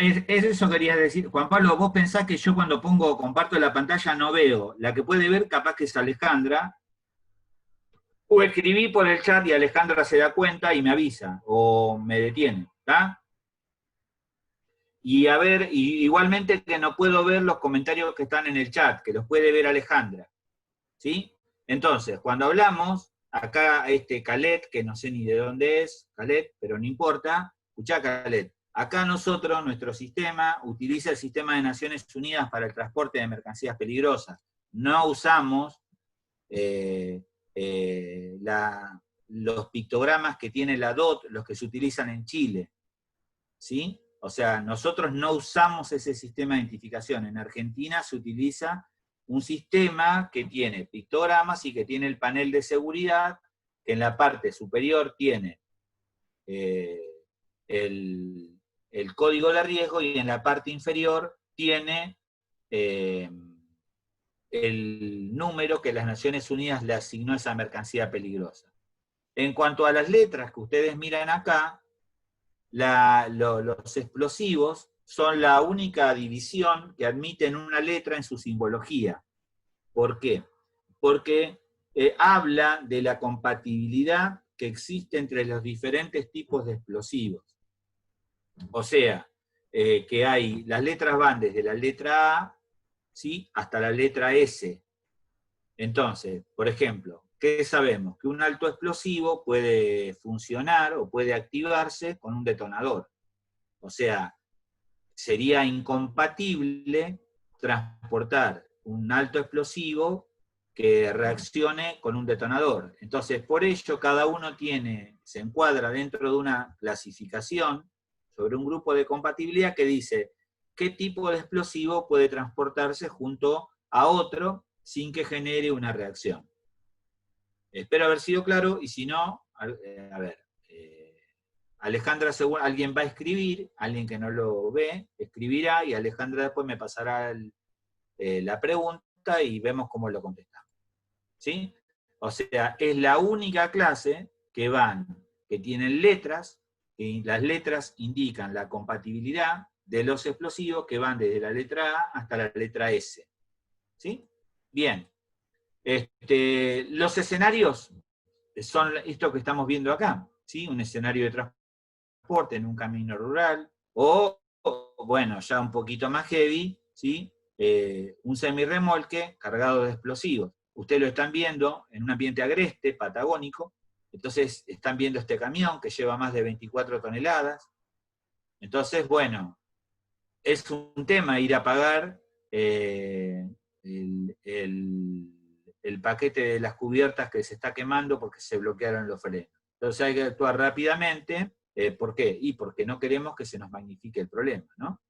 querías decir. Juan Pablo, vos pensás que yo cuando comparto la pantalla no veo. La que puede ver capaz que es Alejandra, o escribí por el chat y Alejandra se da cuenta y me avisa, o me detiene, ¿está? Y a ver, igualmente que no puedo ver los comentarios que están en el chat, que los puede ver Alejandra, ¿sí? Entonces, cuando hablamos, acá Calet, que no sé ni de dónde es, Calet, pero no importa, escuchá Calet, acá nuestro sistema, utiliza el sistema de Naciones Unidas para el transporte de mercancías peligrosas. No usamos los pictogramas que tiene la DOT, los que se utilizan en Chile, ¿sí? O sea, nosotros no usamos ese sistema de identificación. En Argentina se utiliza un sistema que tiene pictogramas y que tiene el panel de seguridad, que en la parte superior tiene el código de riesgo y en la parte inferior tiene el número que las Naciones Unidas le asignó a esa mercancía peligrosa. En cuanto a las letras que ustedes miran acá, los explosivos son la única división que admiten una letra en su simbología. ¿Por qué? Porque habla de la compatibilidad que existe entre los diferentes tipos de explosivos. O sea, que las letras van desde la letra A, ¿sí?, hasta la letra S. Entonces, por ejemplo, ¿qué sabemos? Que un alto explosivo puede funcionar o puede activarse con un detonador. O sea, sería incompatible transportar un alto explosivo que reaccione con un detonador. Entonces, por ello, cada uno se encuadra dentro de una clasificación sobre un grupo de compatibilidad que dice qué tipo de explosivo puede transportarse junto a otro sin que genere una reacción. Espero haber sido claro, y si no, a ver, Alejandra, alguien va a escribir, alguien que no lo ve, escribirá, y Alejandra después me pasará la pregunta y vemos cómo lo contestamos. ¿Sí? O sea, es la única clase que tienen letras que las letras indican la compatibilidad de los explosivos que van desde la letra A hasta la letra S. ¿Sí? Bien. Los escenarios son esto que estamos viendo acá, ¿sí? Un escenario de transporte en un camino rural, o bueno, ya un poquito más heavy, ¿sí? Un semirremolque cargado de explosivos. Ustedes lo están viendo en un ambiente agreste, patagónico, entonces están viendo este camión que lleva más de 24 toneladas. Entonces, bueno, es un tema ir a pagar el paquete de las cubiertas que se está quemando porque se bloquearon los frenos. Entonces hay que actuar rápidamente. ¿Por qué? Y porque no queremos que se nos magnifique el problema, ¿no?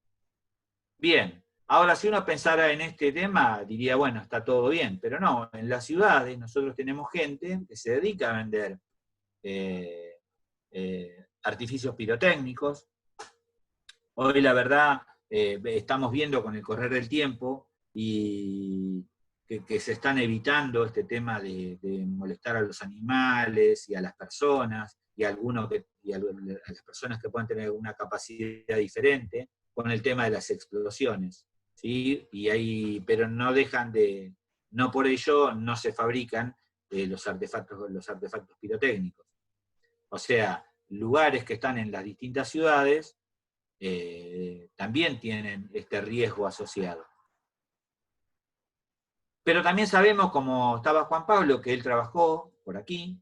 Bien, ahora si uno pensara en este tema, diría, bueno, está todo bien, pero no, en las ciudades nosotros tenemos gente que se dedica a vender artificios pirotécnicos. Hoy la verdad estamos viendo con el correr del tiempo y que se están evitando este tema de molestar a los animales y a las personas y a las personas que puedan tener una capacidad diferente con el tema de las explosiones. ¿Sí? Pero no dejan de, no por ello no se fabrican los artefactos pirotécnicos. O sea, lugares que están en las distintas ciudades también tienen este riesgo asociado. Pero también sabemos, como estaba Juan Pablo, que él trabajó por aquí,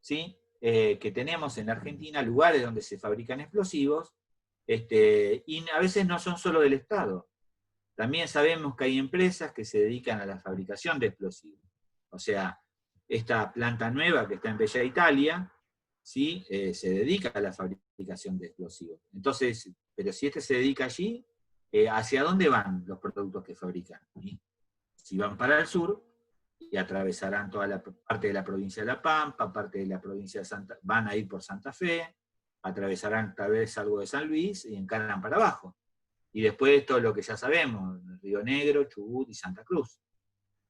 ¿sí? Que tenemos en la Argentina lugares donde se fabrican explosivos, y a veces no son solo del Estado. También sabemos que hay empresas que se dedican a la fabricación de explosivos. O sea, esta planta nueva que está en Bella Italia, ¿sí? Se dedica a la fabricación de explosivos. Entonces, pero si se dedica allí, ¿hacia dónde van los productos que fabrican? ¿Sí? Si van para el sur, y atravesarán toda la parte de la provincia de La Pampa, parte de la provincia de van a ir por Santa Fe, atravesarán tal vez algo de San Luis y encaran para abajo. Y después todo lo que ya sabemos, Río Negro, Chubut y Santa Cruz.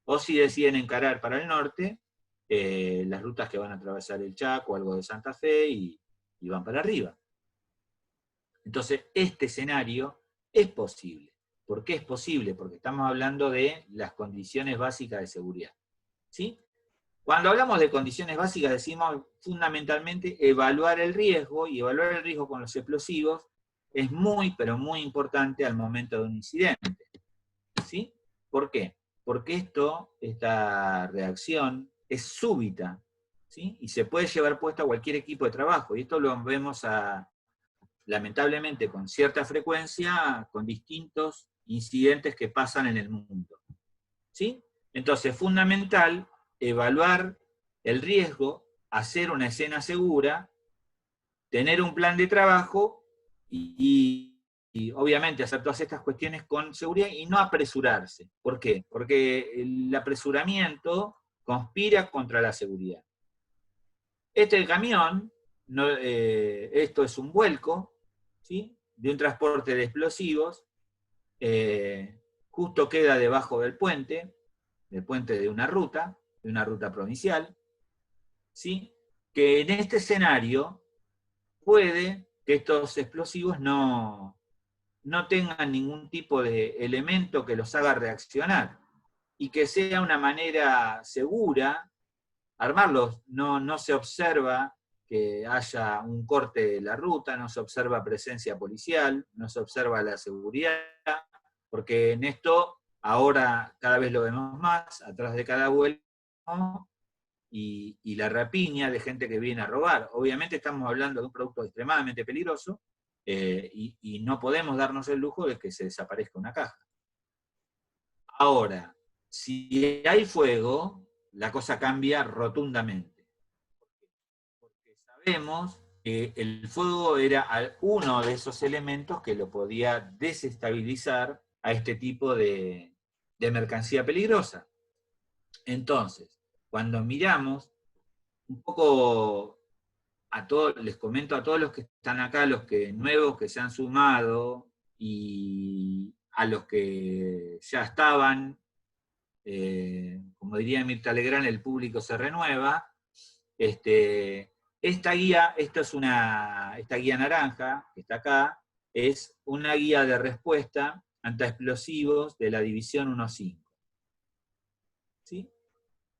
O si deciden encarar para el norte, las rutas que van a atravesar el Chaco, algo de Santa Fe, y van para arriba. Entonces, este escenario es posible. ¿Por qué es posible? Porque estamos hablando de las condiciones básicas de seguridad. ¿Sí? Cuando hablamos de condiciones básicas, decimos fundamentalmente evaluar el riesgo, y evaluar el riesgo con los explosivos es muy, pero muy importante al momento de un incidente. ¿Sí? ¿Por qué? Porque esta reacción es súbita, ¿sí? Y se puede llevar puesto a cualquier equipo de trabajo, y esto lo vemos lamentablemente con cierta frecuencia con distintos incidentes que pasan en el mundo. ¿Sí? Entonces, es fundamental evaluar el riesgo, hacer una escena segura, tener un plan de trabajo y obviamente hacer todas estas cuestiones con seguridad y no apresurarse. ¿Por qué? Porque el apresuramiento conspira contra la seguridad. El camión, esto es un vuelco, ¿sí? De un transporte de explosivos, justo queda debajo del puente de una ruta provincial, ¿sí? Que en este escenario puede que estos explosivos no tengan ningún tipo de elemento que los haga reaccionar, y que sea una manera segura armarlos. No se observa que haya un corte de la ruta, no se observa presencia policial, no se observa la seguridad, porque en esto ahora cada vez lo vemos más, atrás de cada vuelo, y la rapiña de gente que viene a robar. Obviamente estamos hablando de un producto extremadamente peligroso, y no podemos darnos el lujo de que se desaparezca una caja. Ahora, si hay fuego, la cosa cambia rotundamente. Porque sabemos que el fuego era uno de esos elementos que lo podía desestabilizar a este tipo de mercancía peligrosa. Entonces, cuando miramos un poco les comento a todos los que están acá, los nuevos que se han sumado, y a los que ya estaban, como diría Mirta Legrand, el público se renueva. esta guía naranja, que está acá, es una guía de respuesta ante explosivos de la división 1.5. ¿Sí?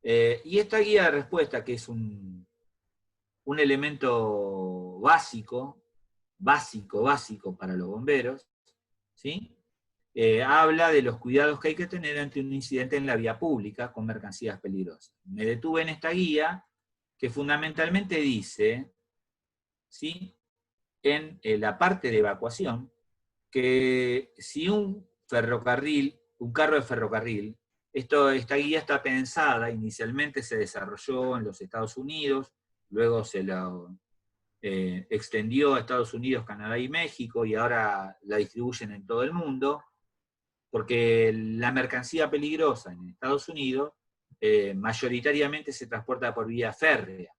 Y esta guía de respuesta, que es un elemento básico para los bomberos, ¿sí? Habla de los cuidados que hay que tener ante un incidente en la vía pública con mercancías peligrosas. Me detuve en esta guía que fundamentalmente dice, ¿sí?, en la parte de evacuación, que si un carro de ferrocarril, esta guía está pensada, inicialmente se desarrolló en los Estados Unidos, luego se lo extendió a Estados Unidos, Canadá y México, y ahora la distribuyen en todo el mundo, porque la mercancía peligrosa en Estados Unidos mayoritariamente se transporta por vía férrea.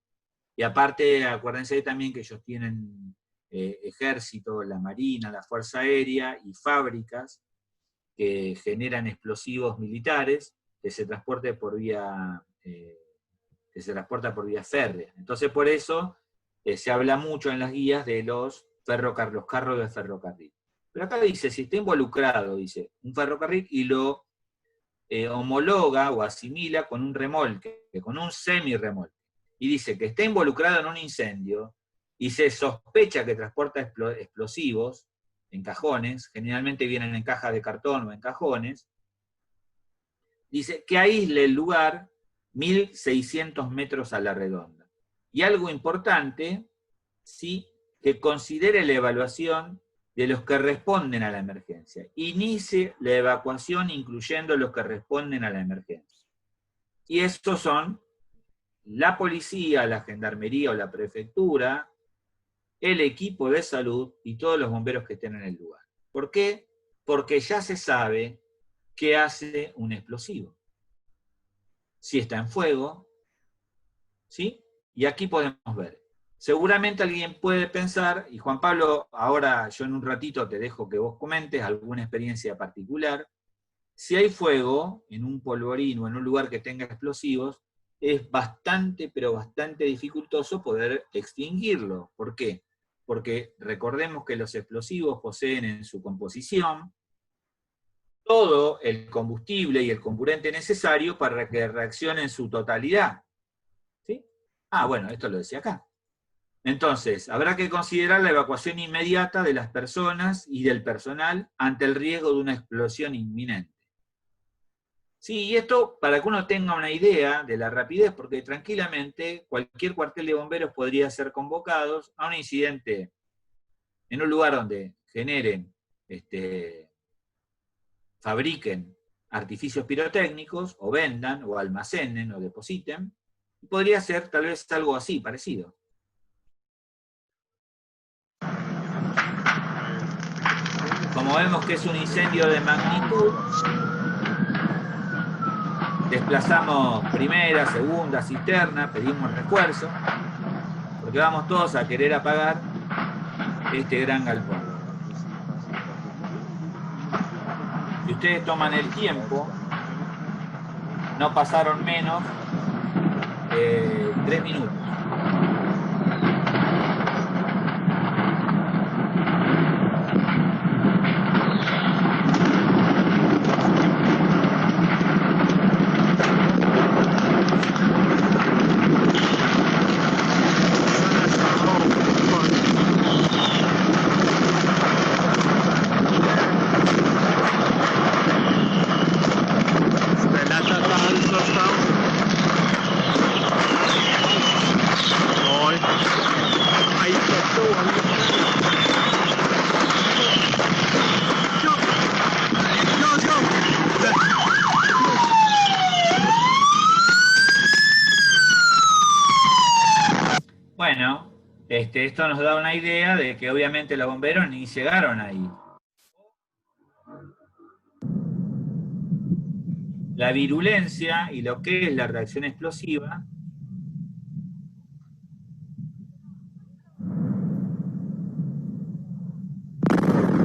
Y aparte, acuérdense también que ellos tienen ejército, la marina, la fuerza aérea y fábricas que generan explosivos militares que se transporta por vía férrea. Entonces, por eso se habla mucho en las guías de los carros de ferrocarril. Pero acá dice, si está involucrado, dice, un ferrocarril y lo homologa o asimila con un remolque, con un semirremolque. Y dice que está involucrado en un incendio y se sospecha que transporta explosivos en cajones, generalmente vienen en cajas de cartón o en cajones, dice que aísle el lugar 1.600 metros a la redonda. Y algo importante, ¿sí?, que considere la evaluación de los que responden a la emergencia. Inicie la evacuación incluyendo los que responden a la emergencia. Y estos son la policía, la gendarmería o la prefectura, el equipo de salud y todos los bomberos que estén en el lugar. ¿Por qué? Porque ya se sabe qué hace un explosivo. Si está en fuego, ¿sí? Y aquí podemos ver. Seguramente alguien puede pensar, y Juan Pablo, ahora yo en un ratito te dejo que vos comentes alguna experiencia particular, si hay fuego en un polvorín o en un lugar que tenga explosivos, es bastante, pero bastante dificultoso poder extinguirlo. ¿Por qué? Porque recordemos que los explosivos poseen en su composición todo el combustible y el comburente necesario para que reaccione en su totalidad. ¿Sí? Ah, bueno, esto lo decía acá. Entonces, habrá que considerar la evacuación inmediata de las personas y del personal ante el riesgo de una explosión inminente. Sí, y esto para que uno tenga una idea de la rapidez, porque tranquilamente cualquier cuartel de bomberos podría ser convocados a un incidente en un lugar donde generen, fabriquen artificios pirotécnicos, o vendan, o almacenen, o depositen, y podría ser tal vez algo así, parecido. Como vemos que es un incendio de magnitud, desplazamos primera, segunda, cisterna, pedimos refuerzo, porque vamos todos a querer apagar este gran galpón. Si ustedes toman el tiempo, no pasaron menos 3 minutos. Bueno, esto nos da una idea de que obviamente los bomberos ni llegaron ahí. La virulencia y lo que es la reacción explosiva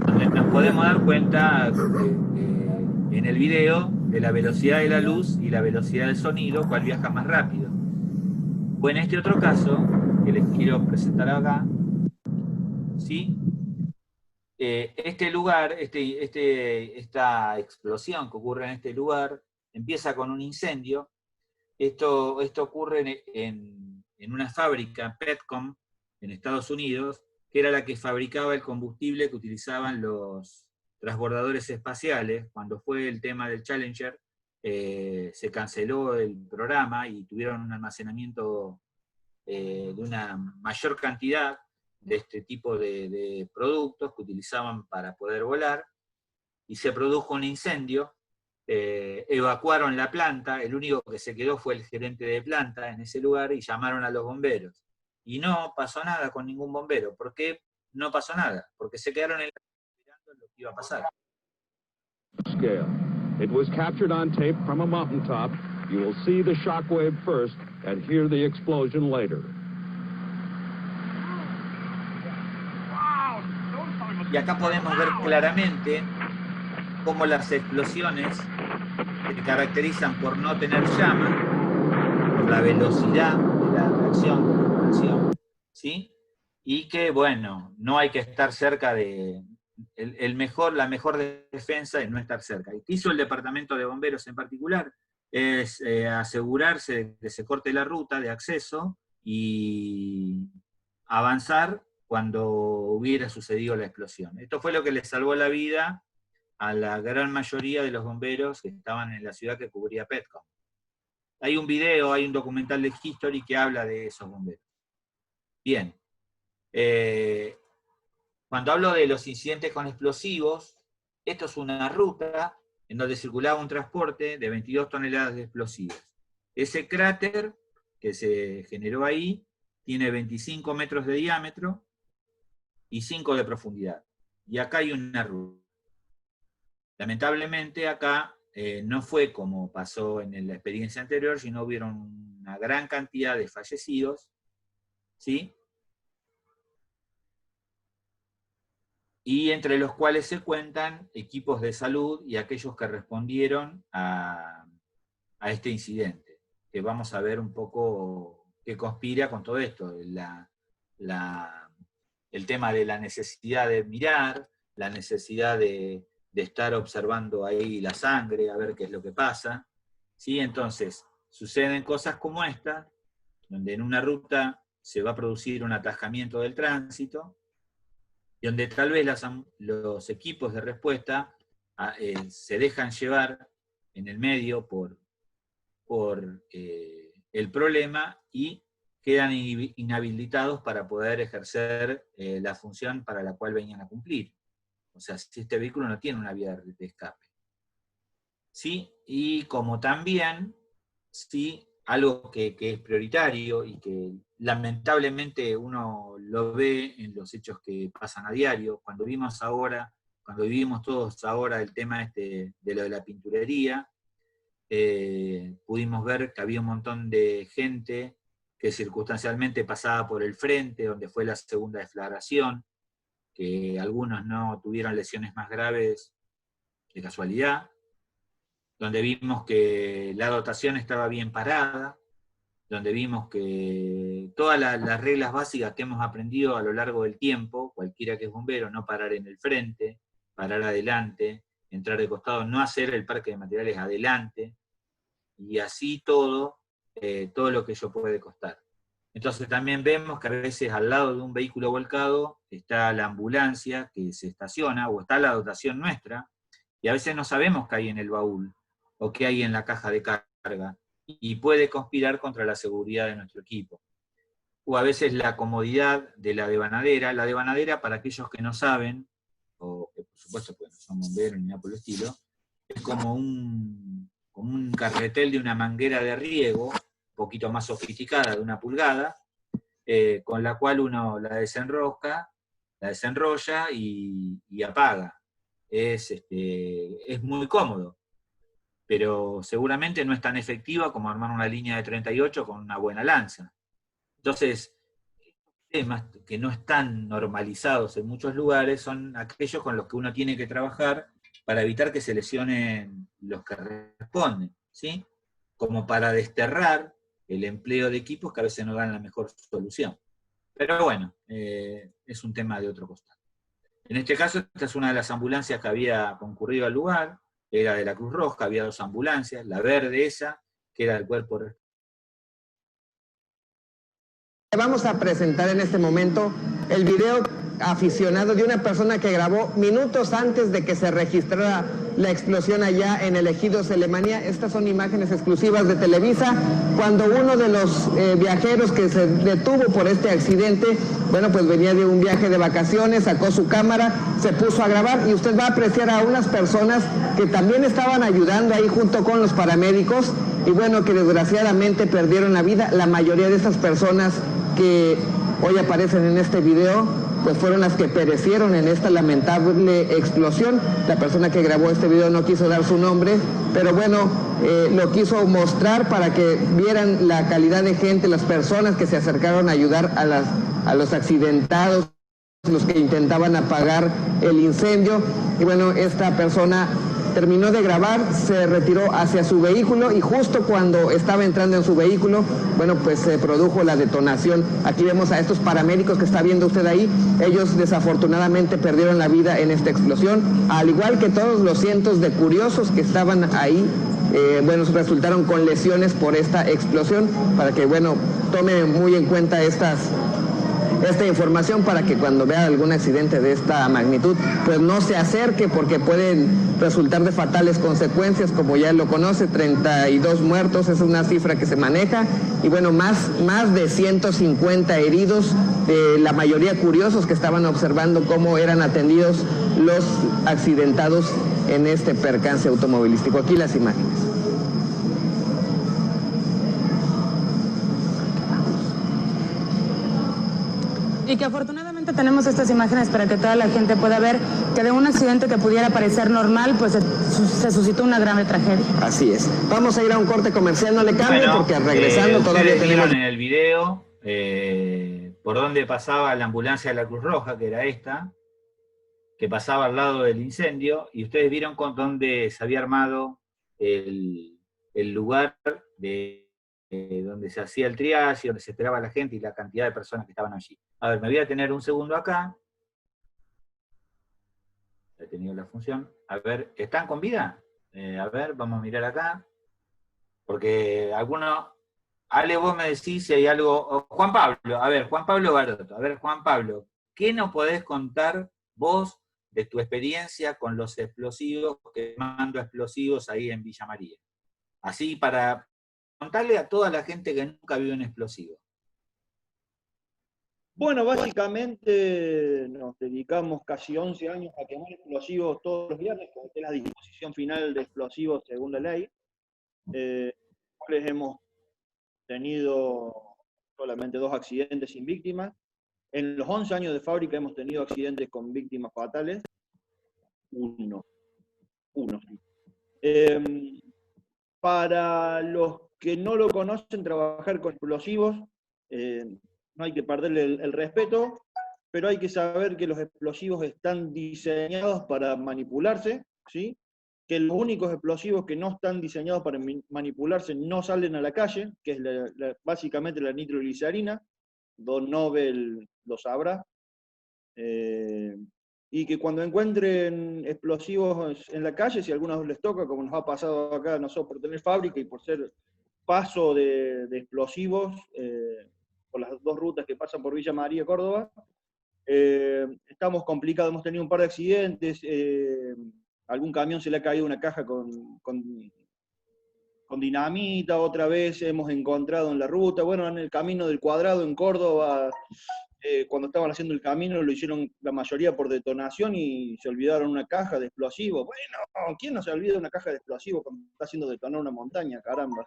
donde nos podemos dar cuenta en el video de la velocidad de la luz y la velocidad del sonido, cuál viaja más rápido. O en este otro caso, que les quiero presentar acá, ¿sí? Este lugar, esta explosión que ocurre en este lugar, empieza con un incendio. Esto ocurre en una fábrica, Petcom, en Estados Unidos, que era la que fabricaba el combustible que utilizaban los transbordadores espaciales. Cuando fue el tema del Challenger, se canceló el programa y tuvieron un almacenamiento de una mayor cantidad de este tipo de productos que utilizaban para poder volar, y se produjo un incendio. Evacuaron la planta, el único que se quedó fue el gerente de planta en ese lugar, y llamaron a los bomberos. Y no pasó nada con ningún bombero. ¿Por qué no pasó nada? Porque se quedaron esperando lo que iba a pasar. Scale. It was captured on tape from a mountaintop. You will see the shockwave first and hear the explosion later. Y acá podemos ver claramente cómo las explosiones se caracterizan por no tener llama, por la velocidad de la reacción, de la explosión, ¿sí? Y que, bueno, no hay que estar cerca de... la mejor defensa es no estar cerca. Y ¿qué hizo el departamento de bomberos en particular? Es asegurarse de que se corte la ruta de acceso y avanzar cuando hubiera sucedido la explosión. Esto fue lo que le salvó la vida a la gran mayoría de los bomberos que estaban en la ciudad que cubría Petcom. Hay un video, hay un documental de History que habla de esos bomberos. Bien. Cuando hablo de los incidentes con explosivos, esto es una ruta en donde circulaba un transporte de 22 toneladas de explosivos. Ese cráter que se generó ahí tiene 25 metros de diámetro y 5 de profundidad. Y acá hay una ruta. Lamentablemente acá no fue como pasó en la experiencia anterior, sino hubieron una gran cantidad de fallecidos, ¿sí? Y entre los cuales se cuentan equipos de salud y aquellos que respondieron a este incidente, que vamos a ver un poco qué conspira con todo esto, el tema de la necesidad de mirar, la necesidad de estar observando ahí la sangre, a ver qué es lo que pasa, ¿sí? Entonces, suceden cosas como esta, donde en una ruta se va a producir un atascamiento del tránsito, y donde tal vez los equipos de respuesta se dejan llevar en el medio por el problema y quedan inhabilitados para poder ejercer la función para la cual venían a cumplir. O sea, si este vehículo no tiene una vía de escape. ¿Sí? Y como también, ¿sí?, algo que es prioritario y que lamentablemente uno lo ve en los hechos que pasan a diario, cuando vivimos todos ahora el tema de lo de la pinturería, pudimos ver que había un montón de gente que circunstancialmente pasaba por el frente, donde fue la segunda deflagración, que algunos no tuvieron lesiones más graves de casualidad, donde vimos que la dotación estaba bien parada, donde vimos que todas las reglas básicas que hemos aprendido a lo largo del tiempo, cualquiera que es bombero, no parar en el frente, parar adelante, entrar de costado, no hacer el parque de materiales adelante, y así todo lo que ello puede costar. Entonces también vemos que a veces al lado de un vehículo volcado está la ambulancia que se estaciona, o está la dotación nuestra, y a veces no sabemos qué hay en el baúl, o qué hay en la caja de carga, y puede conspirar contra la seguridad de nuestro equipo. O a veces la comodidad de la devanadera, para aquellos que no saben, o que por supuesto pues no son bomberos ni nada por el estilo, es como un carretel de una manguera de riego, un poquito más sofisticada, de 1 pulgada, con la cual uno la desenrosca, la desenrolla y apaga. Es muy cómodo, pero seguramente no es tan efectiva como armar una línea de 38 con una buena lanza. Entonces, temas que no están normalizados en muchos lugares son aquellos con los que uno tiene que trabajar para evitar que se lesionen los que responden, ¿sí? Como para desterrar el empleo de equipos que a veces no dan la mejor solución. Pero bueno, es un tema de otro costado. En este caso, esta es una de las ambulancias que había concurrido al lugar, era de la Cruz Roja, había 2 ambulancias, la verde esa, que era del cuerpo. Vamos a presentar en este momento el video aficionado de una persona que grabó minutos antes de que se registrara la explosión allá en el ejido Celemania. Estas son imágenes exclusivas de Televisa, cuando uno de los viajeros que se detuvo por este accidente, bueno, pues venía de un viaje de vacaciones, sacó su cámara, se puso a grabar, y usted va a apreciar a unas personas que también estaban ayudando ahí junto con los paramédicos, y bueno, que desgraciadamente perdieron la vida. La mayoría de estas personas que hoy aparecen en este video, pues fueron las que perecieron en esta lamentable explosión. La persona que grabó este video no quiso dar su nombre, pero bueno, lo quiso mostrar para que vieran la calidad de gente, las personas que se acercaron a ayudar a los accidentados, los que intentaban apagar el incendio. Y bueno, esta persona terminó de grabar, se retiró hacia su vehículo, y justo cuando estaba entrando en su vehículo, bueno, pues se produjo la detonación. Aquí vemos a estos paramédicos que está viendo usted ahí. Ellos desafortunadamente perdieron la vida en esta explosión, al igual que todos los cientos de curiosos que estaban ahí. Bueno, resultaron con lesiones por esta explosión, para que, bueno, tome muy en cuenta esta información, para que cuando vea algún accidente de esta magnitud, pues no se acerque, porque pueden resultar de fatales consecuencias, como ya lo conoce. 32 muertos es una cifra que se maneja, y bueno, más de 150 heridos, la mayoría curiosos que estaban observando cómo eran atendidos los accidentados en este percance automovilístico. Aquí las imágenes. Y que afortunadamente tenemos estas imágenes para que toda la gente pueda ver que de un accidente que pudiera parecer normal, pues se suscitó una grave tragedia. Así es. Vamos a ir a un corte comercial, no le cambie, bueno, porque regresando todavía tenemos... en el video por donde pasaba la ambulancia de la Cruz Roja, que era esta, que pasaba al lado del incendio, y ustedes vieron con dónde se había armado el lugar de donde se hacía el triaje, donde se esperaba la gente y la cantidad de personas que estaban allí. A ver, me voy a detener un segundo acá. He tenido la función. A ver, ¿están con vida? A ver, vamos a mirar acá. Porque algunos... Ale, vos me decís si hay algo... Juan Pablo, a ver, Juan Pablo Baroto. A ver, Juan Pablo, ¿qué nos podés contar vos de tu experiencia con los explosivos, quemando explosivos ahí en Villa María? Así para contarle a toda la gente que nunca vio un explosivo. Bueno, básicamente nos dedicamos casi 11 años a quemar explosivos todos los viernes, que es la disposición final de explosivos según la ley. Hemos tenido solamente 2 accidentes sin víctimas. En los 11 años de fábrica hemos tenido accidentes con víctimas fatales. Uno. Para los que no lo conocen, trabajar con explosivos, no hay que perderle el respeto, pero hay que saber que los explosivos están diseñados para manipularse, ¿sí? Que los únicos explosivos que no están diseñados para manipularse no salen a la calle, que es básicamente la nitroglicerina. Don Nobel lo sabrá. Y que cuando encuentren explosivos en la calle, si a algunos les toca, como nos ha pasado acá a nosotros por tener fábrica y por ser paso de explosivos, por las 2 rutas que pasan por Villa María, Córdoba, estamos complicados, hemos tenido un par de accidentes, algún camión se le ha caído una caja con dinamita, otra vez hemos encontrado en la ruta, bueno, en el camino del Cuadrado en Córdoba, cuando estaban haciendo el camino lo hicieron la mayoría por detonación y se olvidaron una caja de explosivos. Bueno, ¿quién no se olvida una caja de explosivos cuando está haciendo detonar una montaña? Caramba.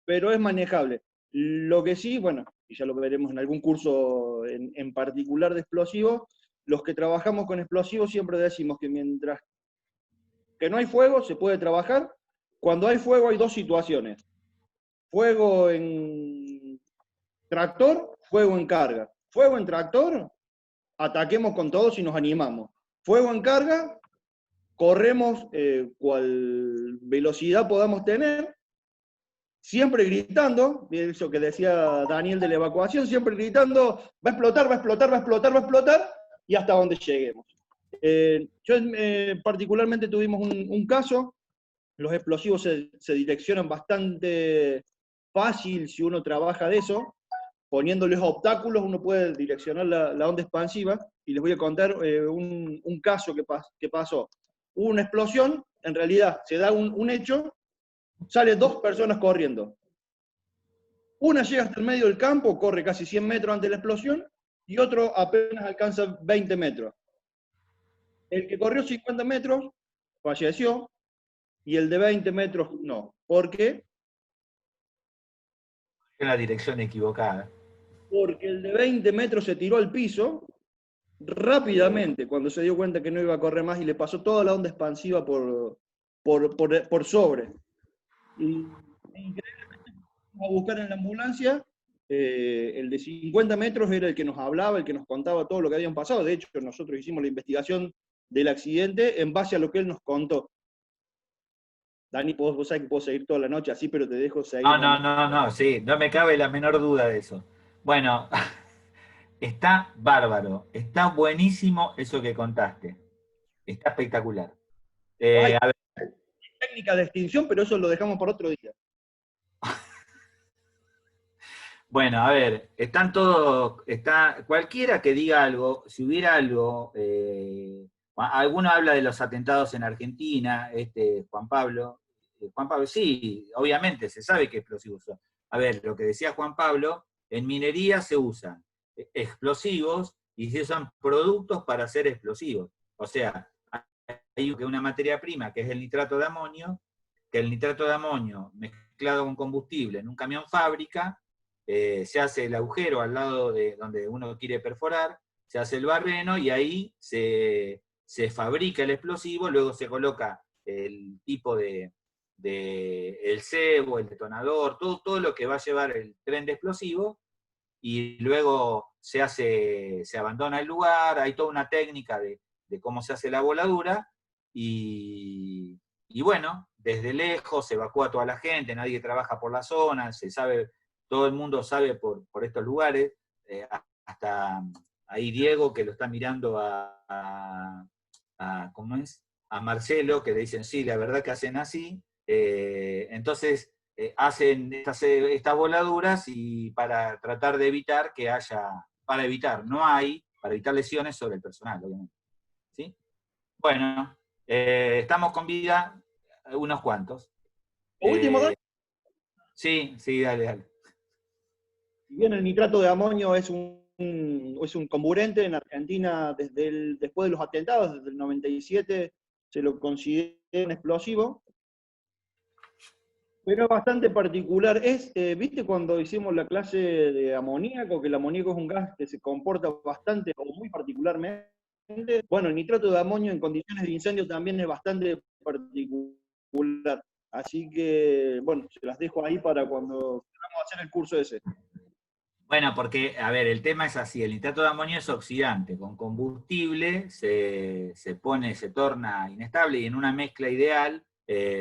Pero es manejable. Lo que sí, bueno, y ya lo veremos en algún curso en particular de explosivos, los que trabajamos con explosivos siempre decimos que mientras que no hay fuego se puede trabajar. Cuando hay fuego hay 2 situaciones. Fuego en tractor, fuego en carga. Fuego en tractor, ataquemos con todos y nos animamos. Fuego en carga, corremos cual velocidad podamos tener, siempre gritando, eso que decía Daniel de la evacuación, siempre gritando, va a explotar, va a explotar, va a explotar, va a explotar, y hasta donde lleguemos. Particularmente tuvimos un caso, los explosivos se direccionan bastante fácil si uno trabaja de eso, poniéndoles obstáculos uno puede direccionar la onda expansiva, y les voy a contar un caso que pasó. Hubo una explosión, en realidad se da un hecho, salen 2 personas corriendo. Una llega hasta el medio del campo, corre casi 100 metros antes de la explosión, y otro apenas alcanza 20 metros. El que corrió 50 metros falleció, y el de 20 metros no. ¿Por qué? En la dirección equivocada. Porque el de 20 metros se tiró al piso rápidamente cuando se dio cuenta que no iba a correr más y le pasó toda la onda expansiva por sobre. Y increíblemente fuimos a buscar en la ambulancia, el de 50 metros era el que nos hablaba, el que nos contaba todo lo que habían pasado. De hecho, nosotros hicimos la investigación del accidente en base a lo que él nos contó. Dani, vos sabés que puedo seguir toda la noche así, pero te dejo seguir. No, sí, no me cabe la menor duda de eso. Bueno, está bárbaro, está buenísimo eso que contaste. Está espectacular. A ver, técnica de extinción, pero eso lo dejamos para otro día. bueno, a ver, están todos, cualquiera que diga algo, si hubiera algo, alguno habla de los atentados en Argentina, Juan Pablo, sí, obviamente se sabe que explosivos son. A ver, lo que decía Juan Pablo, en minería se usan explosivos y se usan productos para hacer explosivos. O sea, hay una materia prima que es el nitrato de amonio, que el nitrato de amonio mezclado con combustible en un camión fábrica, se hace el agujero al lado de donde uno quiere perforar, se hace el barreno y ahí se fabrica el explosivo, luego se coloca el tipo el cebo, el detonador, todo lo que va a llevar el tren de explosivo, y luego se abandona el lugar, hay toda una técnica de cómo se hace la voladura, y bueno, desde lejos se evacúa a toda la gente, nadie trabaja por la zona, se sabe, todo el mundo sabe por estos lugares, hasta ahí Diego que lo está mirando ¿cómo es? A Marcelo, que le dicen, sí, la verdad que hacen así, entonces hacen estas voladuras y para tratar de evitar que haya, para evitar lesiones sobre el personal, obviamente. ¿Sí? Bueno, estamos con vida unos cuantos. Último, sí, dale. Si bien el nitrato de amonio es un comburente en Argentina después de los atentados, desde el 97 se lo considera un explosivo, pero es bastante particular. ¿Viste cuando hicimos la clase de amoníaco, que el amoníaco es un gas que se comporta bastante o muy particularmente? Bueno, el nitrato de amonio en condiciones de incendio también es bastante particular. Así que, bueno, se las dejo ahí para cuando vamos a hacer el curso ese. Bueno, porque, a ver, el tema es así, el nitrato de amonio es oxidante, con combustible se torna inestable y en una mezcla ideal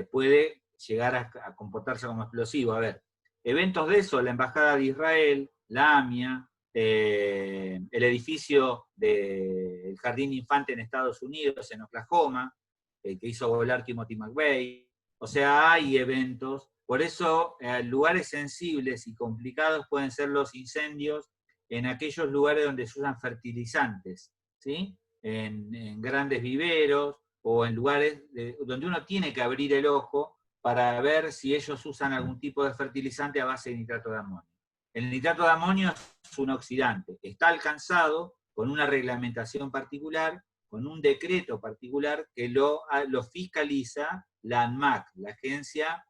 puede llegar a comportarse como explosivo. A ver, eventos de eso, la Embajada de Israel, la AMIA, el edificio del Jardín Infante en Estados Unidos, en Oklahoma, que hizo volar Timothy McVeigh. O sea, hay eventos. Por eso, lugares sensibles y complicados pueden ser los incendios en aquellos lugares donde se usan fertilizantes, ¿sí? En grandes viveros o en lugares donde uno tiene que abrir el ojo para ver si ellos usan algún tipo de fertilizante a base de nitrato de amonio. El nitrato de amonio es un oxidante, está alcanzado con una reglamentación particular, con un decreto particular que lo fiscaliza la ANMAC, la Agencia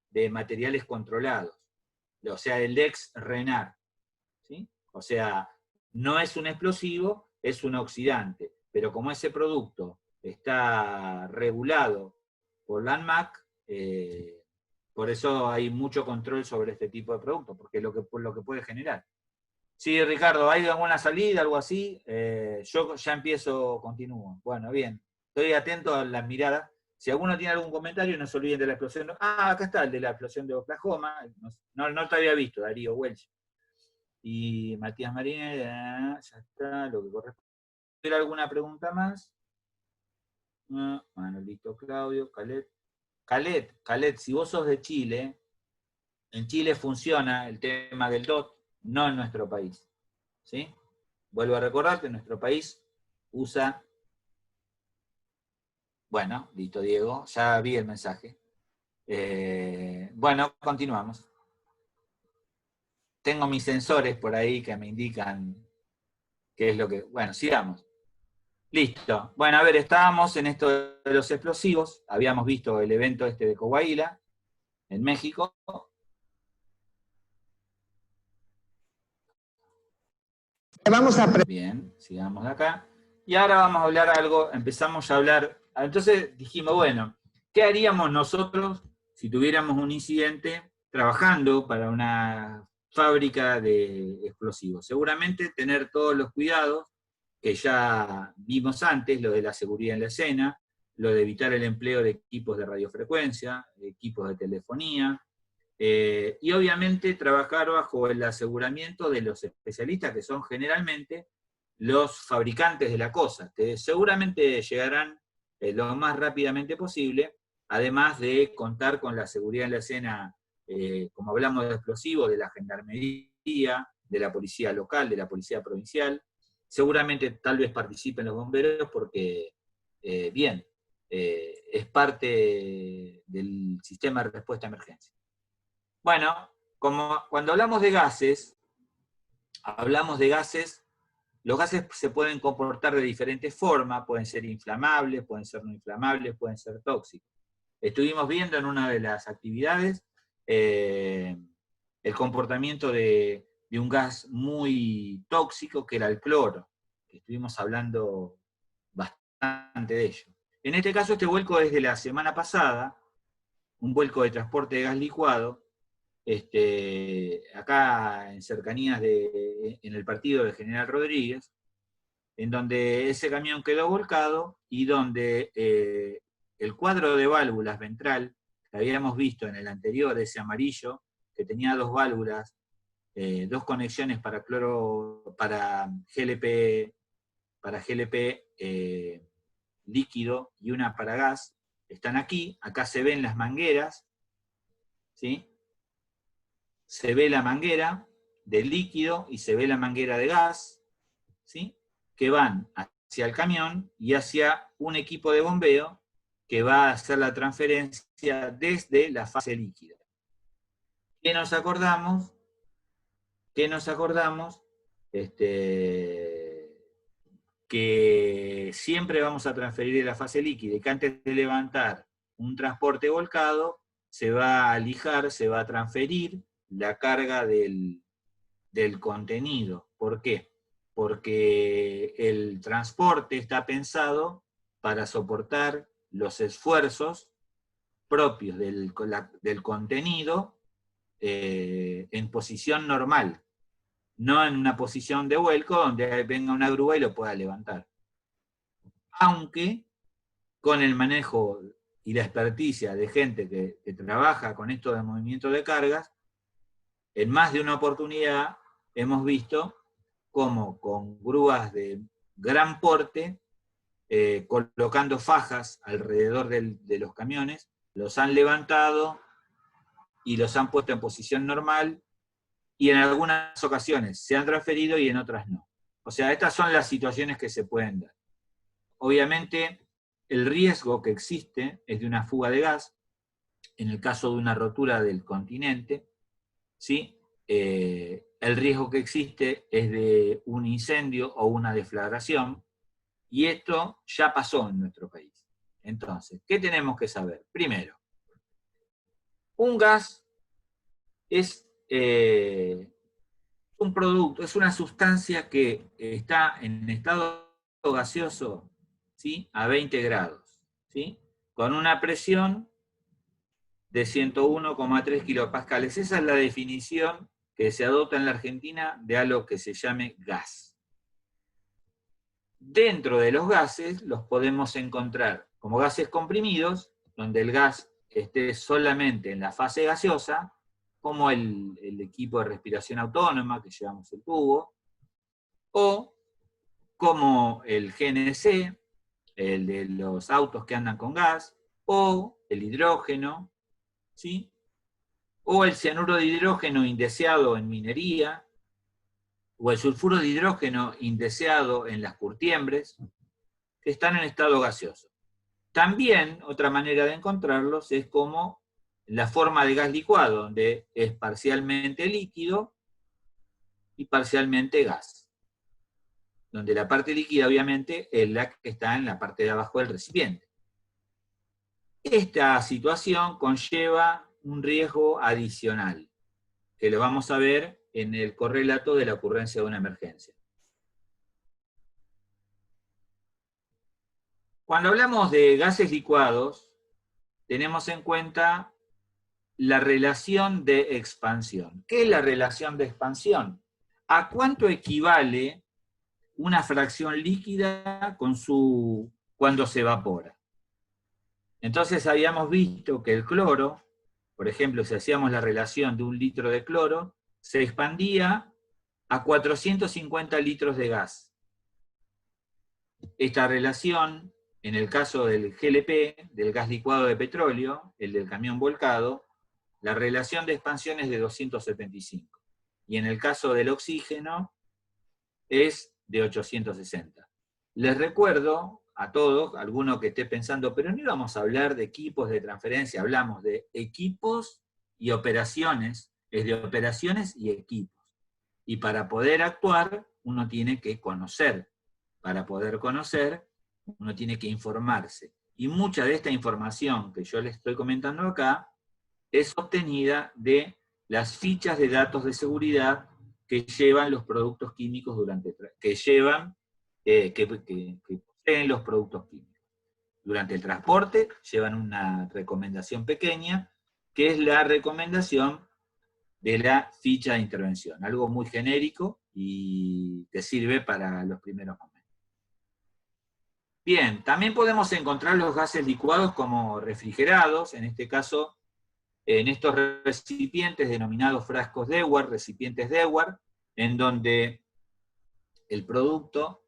de Materiales Controlados, o sea, el ex RENAR, ¿sí? O sea, no es un explosivo, es un oxidante, pero como ese producto está regulado por la ANMAC, por eso hay mucho control sobre este tipo de productos, porque es lo que puede generar. Sí, Ricardo, ¿hay alguna salida, algo así? Yo ya continúo. Bueno, bien. Estoy atento a las miradas. Si alguno tiene algún comentario, no se olviden de la explosión. Ah, acá está el de la explosión de Oklahoma. No te había visto, Darío Welch. Y Matías Marínez, ya está, lo que corresponde. ¿Tiene alguna pregunta más? Manolito Claudio, Calet, si vos sos de Chile, en Chile funciona el tema del DOT, no en nuestro país. ¿Sí? Vuelvo a recordar que nuestro país usa... Bueno, listo, Diego, ya vi el mensaje. Bueno, continuamos. Tengo mis sensores por ahí que me indican qué es lo que... Bueno, sigamos. Listo. Bueno, a ver, estábamos en esto de los explosivos. Habíamos visto el evento este de Coahuila, en México. Vamos a Bien, sigamos de acá. Y ahora vamos a hablar algo, empezamos a hablar... Entonces dijimos, bueno, ¿qué haríamos nosotros si tuviéramos un incidente trabajando para una fábrica de explosivos? Seguramente tener todos los cuidados que ya vimos antes, lo de la seguridad en la escena, lo de evitar el empleo de equipos de radiofrecuencia, de equipos de telefonía, y obviamente trabajar bajo el aseguramiento de los especialistas, que son generalmente los fabricantes de la cosa, que seguramente llegarán lo más rápidamente posible, además de contar con la seguridad en la escena, como hablamos de explosivos, de la gendarmería, de la policía local, de la policía provincial. Seguramente tal vez participen los bomberos porque, es parte del sistema de respuesta a emergencia. Bueno, cuando hablamos de gases, los gases se pueden comportar de diferentes formas, pueden ser inflamables, pueden ser no inflamables, pueden ser tóxicos. Estuvimos viendo en una de las actividades el comportamiento de un gas muy tóxico, que era el cloro, que estuvimos hablando bastante de ello. En este caso, este vuelco es de la semana pasada, un vuelco de transporte de gas licuado, acá en cercanías en el partido de General Rodríguez, en donde ese camión quedó volcado y donde el cuadro de válvulas ventral, que habíamos visto en el anterior, ese amarillo, que tenía dos válvulas, dos conexiones para GLP líquido y una para gas, están aquí. Acá se ven las mangueras, ¿sí? Se ve la manguera de líquido y se ve la manguera de gas, ¿sí? Que van hacia el camión y hacia un equipo de bombeo que va a hacer la transferencia desde la fase líquida. ¿Qué nos acordamos? Que siempre vamos a transferir de la fase líquida y que antes de levantar un transporte volcado se va a lijar, se va a transferir la carga del contenido. ¿Por qué? Porque el transporte está pensado para soportar los esfuerzos propios del contenido en posición normal, no en una posición de vuelco donde venga una grúa y lo pueda levantar. Aunque con el manejo y la experticia de gente que trabaja con esto de movimiento de cargas, en más de una oportunidad hemos visto cómo con grúas de gran porte, colocando fajas alrededor de los camiones, los han levantado y los han puesto en posición normal, y en algunas ocasiones se han transferido y en otras no. O sea, estas son las situaciones que se pueden dar. Obviamente, el riesgo que existe es de una fuga de gas, en el caso de una rotura del continente, ¿sí? El riesgo que existe es de un incendio o una deflagración, y esto ya pasó en nuestro país. Entonces, ¿qué tenemos que saber? Primero, un gas es un producto, es una sustancia que está en estado gaseoso, ¿sí? A 20 grados, ¿sí? Con una presión de 101,3 kilopascales. Esa es la definición que se adopta en la Argentina de algo que se llame gas. Dentro de los gases los podemos encontrar como gases comprimidos, donde el gas esté solamente en la fase gaseosa, como el equipo de respiración autónoma, que llevamos el tubo, o como el GNC, el de los autos que andan con gas, o el hidrógeno, ¿sí? O el cianuro de hidrógeno indeseado en minería, o el sulfuro de hidrógeno indeseado en las curtiembres, que están en estado gaseoso. También, otra manera de encontrarlos es como la forma de gas licuado, donde es parcialmente líquido y parcialmente gas. Donde la parte líquida, obviamente, es la que está en la parte de abajo del recipiente. Esta situación conlleva un riesgo adicional, que lo vamos a ver en el correlato de la ocurrencia de una emergencia. Cuando hablamos de gases licuados, tenemos en cuenta la relación de expansión. ¿Qué es la relación de expansión? ¿A cuánto equivale una fracción líquida cuando se evapora? Entonces habíamos visto que el cloro, por ejemplo, si hacíamos la relación de 1 litro de cloro, se expandía a 450 litros de gas. Esta relación, en el caso del GLP, del gas licuado de petróleo, el del camión volcado, la relación de expansión es de 275. Y en el caso del oxígeno, es de 860. Les recuerdo a todos, alguno que esté pensando, pero no íbamos a hablar de equipos de transferencia, hablamos de equipos y operaciones, es de operaciones y equipos. Y para poder actuar, uno tiene que conocer. Para poder conocer, uno tiene que informarse. Y mucha de esta información que yo les estoy comentando acá es obtenida de las fichas de datos de seguridad que llevan los productos químicos que poseen los productos químicos. Durante el transporte llevan una recomendación pequeña, que es la recomendación de la ficha de intervención, algo muy genérico y que sirve para los primeros momentos. Bien, también podemos encontrar los gases licuados como refrigerados, en este caso, en estos recipientes denominados frascos Dewar, recipientes Dewar, en donde el producto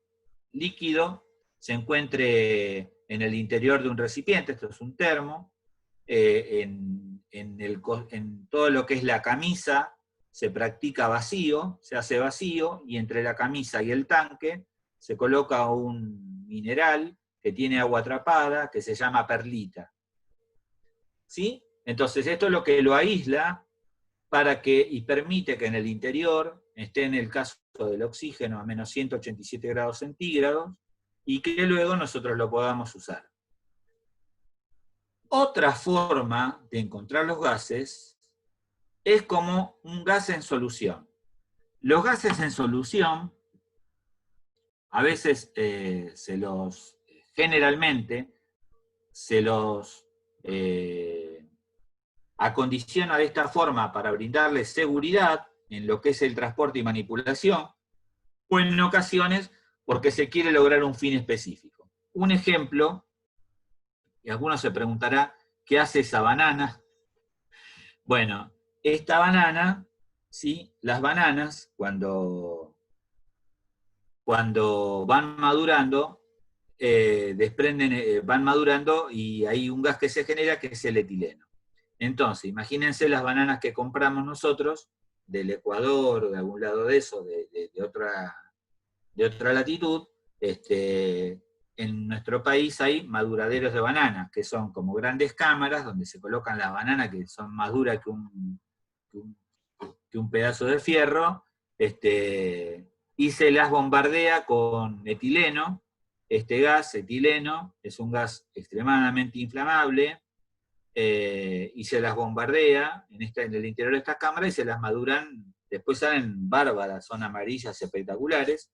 líquido se encuentre en el interior de un recipiente, esto es un termo, en todo lo que es la camisa se practica vacío, se hace vacío, y entre la camisa y el tanque se coloca un mineral que tiene agua atrapada, que se llama perlita. ¿Sí? Entonces esto es lo que lo aísla y permite que en el interior esté, en el caso del oxígeno, a menos 187 grados centígrados, y que luego nosotros lo podamos usar. Otra forma de encontrar los gases es como un gas en solución. Los gases en solución, a veces generalmente se los acondiciona de esta forma para brindarles seguridad en lo que es el transporte y manipulación, o en ocasiones porque se quiere lograr un fin específico. Un ejemplo, y alguno se preguntará, ¿qué hace esa banana? Bueno, esta banana, ¿sí? Las bananas, cuando van madurando, van madurando y hay un gas que se genera que es el etileno. Entonces, imagínense las bananas que compramos nosotros del Ecuador o de algún lado de eso, de otra latitud. En nuestro país hay maduraderos de bananas, que son como grandes cámaras donde se colocan las bananas que son más duras que un pedazo de fierro, y se las bombardea con etileno. Este gas, etileno, es un gas extremadamente inflamable, y se las bombardea en el interior de estas cámaras y se las maduran, después salen bárbaras, son amarillas espectaculares,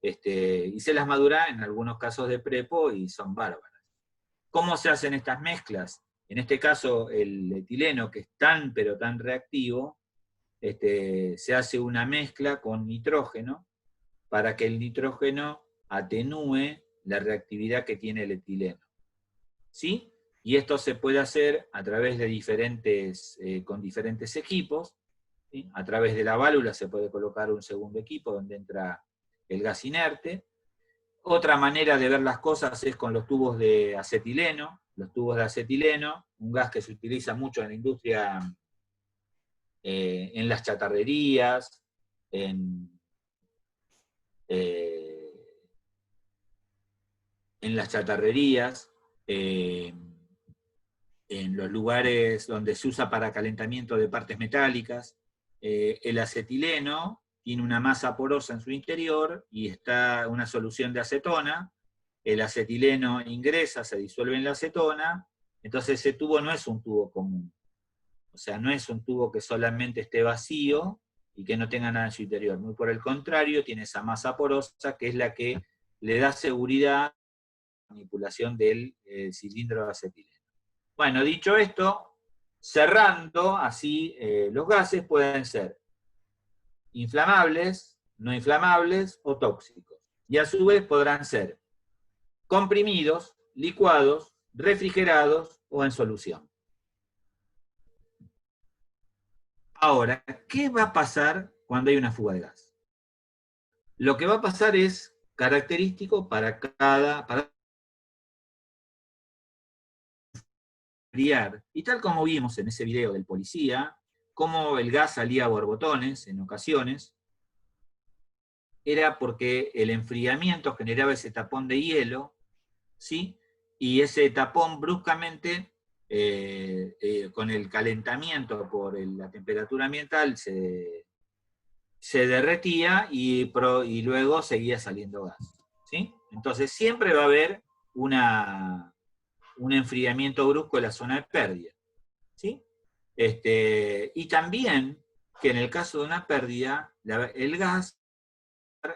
y se las madura en algunos casos de prepo y son bárbaras. ¿Cómo se hacen estas mezclas? En este caso el etileno, que es tan pero tan reactivo, se hace una mezcla con nitrógeno para que el nitrógeno atenúe la reactividad que tiene el etileno. ¿sí? Y esto se puede hacer a través de con diferentes equipos, ¿sí? A través de la válvula se puede colocar un segundo equipo donde entra el gas inerte. Otra manera de ver las cosas es con los tubos de acetileno. Los tubos de acetileno, un gas que se utiliza mucho en la industria, en las chatarrerías, en las chatarrerías, en los lugares donde se usa para calentamiento de partes metálicas. El acetileno tiene una masa porosa en su interior y está una solución de acetona. El acetileno ingresa, se disuelve en la acetona, entonces ese tubo no es un tubo común. O sea, no es un tubo que solamente esté vacío y que no tenga nada en su interior. Muy por el contrario, tiene esa masa porosa que es la que le da seguridad a la manipulación del cilindro de acetileno. Bueno, dicho esto, cerrando así, los gases pueden ser inflamables, no inflamables o tóxicos. Y a su vez podrán ser comprimidos, licuados, refrigerados o en solución. Ahora, ¿qué va a pasar cuando hay una fuga de gas? Lo que va a pasar es característico para y tal como vimos en ese video del policía, cómo el gas salía a borbotones en ocasiones, era porque el enfriamiento generaba ese tapón de hielo, ¿sí? Y ese tapón bruscamente, con el calentamiento por la temperatura ambiental, se derretía y luego seguía saliendo gas, ¿sí? Entonces siempre va a haber un enfriamiento brusco en la zona de pérdida, ¿sí? Y también que en el caso de una pérdida, el gas,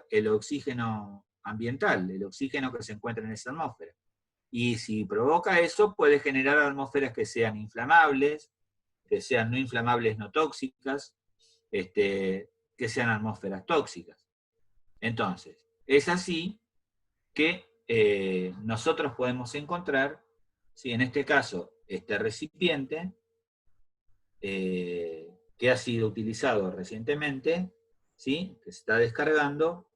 el oxígeno ambiental, el oxígeno que se encuentra en esa atmósfera. Y si provoca eso, puede generar atmósferas que sean inflamables, que sean no inflamables no tóxicas, que sean atmósferas tóxicas. Entonces, es así que nosotros podemos encontrar, ¿sí? En este caso, este recipiente, que ha sido utilizado recientemente, ¿sí? Que se está descargando,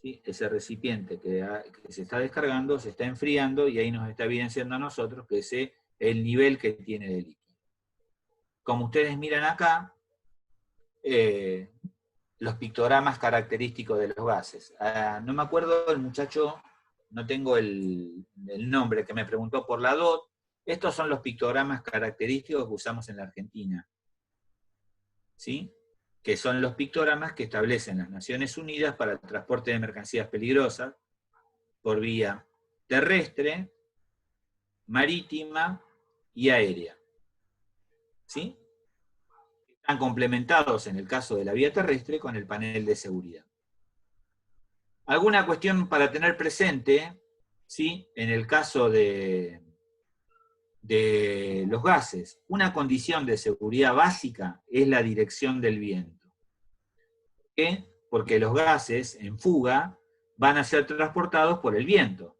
¿sí? Ese recipiente que se está descargando, se está enfriando, y ahí nos está evidenciando a nosotros que ese es el nivel que tiene de líquido. Como ustedes miran acá, los pictogramas característicos de los gases. No me acuerdo el muchacho, no tengo el nombre, que me preguntó por la DOT. Estos son los pictogramas característicos que usamos en la Argentina, ¿sí? Que son los pictogramas que establecen las Naciones Unidas para el transporte de mercancías peligrosas por vía terrestre, marítima y aérea, ¿sí? Están complementados en el caso de la vía terrestre con el panel de seguridad. Alguna cuestión para tener presente, ¿sí? En el caso de los gases, una condición de seguridad básica es la dirección del viento. ¿Por qué? Porque los gases en fuga van a ser transportados por el viento.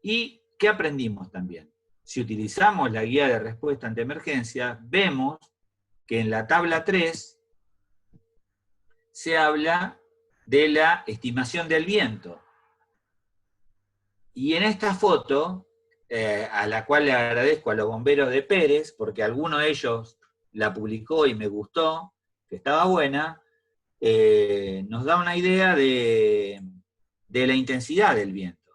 ¿Y qué aprendimos también? Si utilizamos la guía de respuesta ante emergencia, vemos que en la tabla 3 se habla de la estimación del viento. Y en esta foto, a la cual le agradezco a los bomberos de Pérez, porque alguno de ellos la publicó y me gustó, que estaba buena, nos da una idea de la intensidad del viento.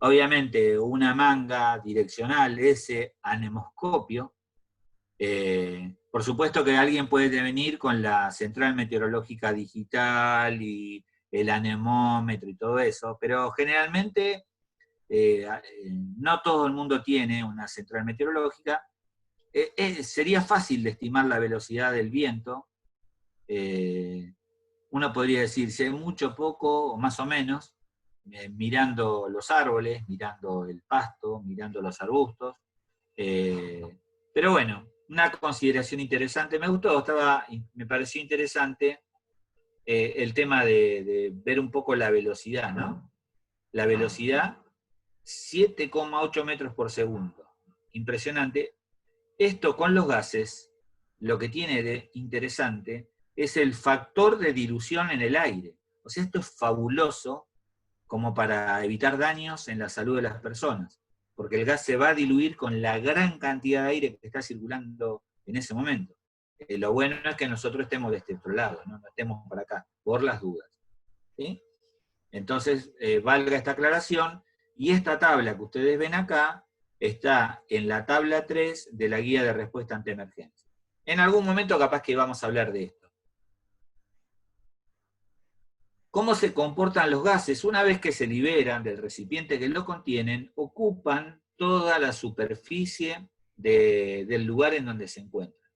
Obviamente una manga direccional, ese anemoscopio. Por supuesto que alguien puede venir con la central meteorológica digital y el anemómetro y todo eso, pero generalmente no todo el mundo tiene una central meteorológica. Sería fácil de estimar la velocidad del viento. Uno podría decir si hay mucho, poco o más o menos, mirando los árboles, mirando el pasto, mirando los arbustos. Pero bueno, una consideración interesante. Me gustó, me pareció interesante el tema de ver un poco la velocidad, ¿no? La velocidad, 7,8 metros por segundo. Impresionante. Esto con los gases, lo que tiene de interesante es el factor de dilución en el aire. O sea, esto es fabuloso como para evitar daños en la salud de las personas, porque el gas se va a diluir con la gran cantidad de aire que está circulando en ese momento. Lo bueno es que nosotros estemos de este otro lado, no estemos por acá, por las dudas. ¿Sí? Entonces, valga esta aclaración, y esta tabla que ustedes ven acá está en la tabla 3 de la guía de respuesta ante emergencia. En algún momento capaz que vamos a hablar de esto. ¿Cómo se comportan los gases? Una vez que se liberan del recipiente que lo contienen, ocupan toda la superficie del lugar en donde se encuentran.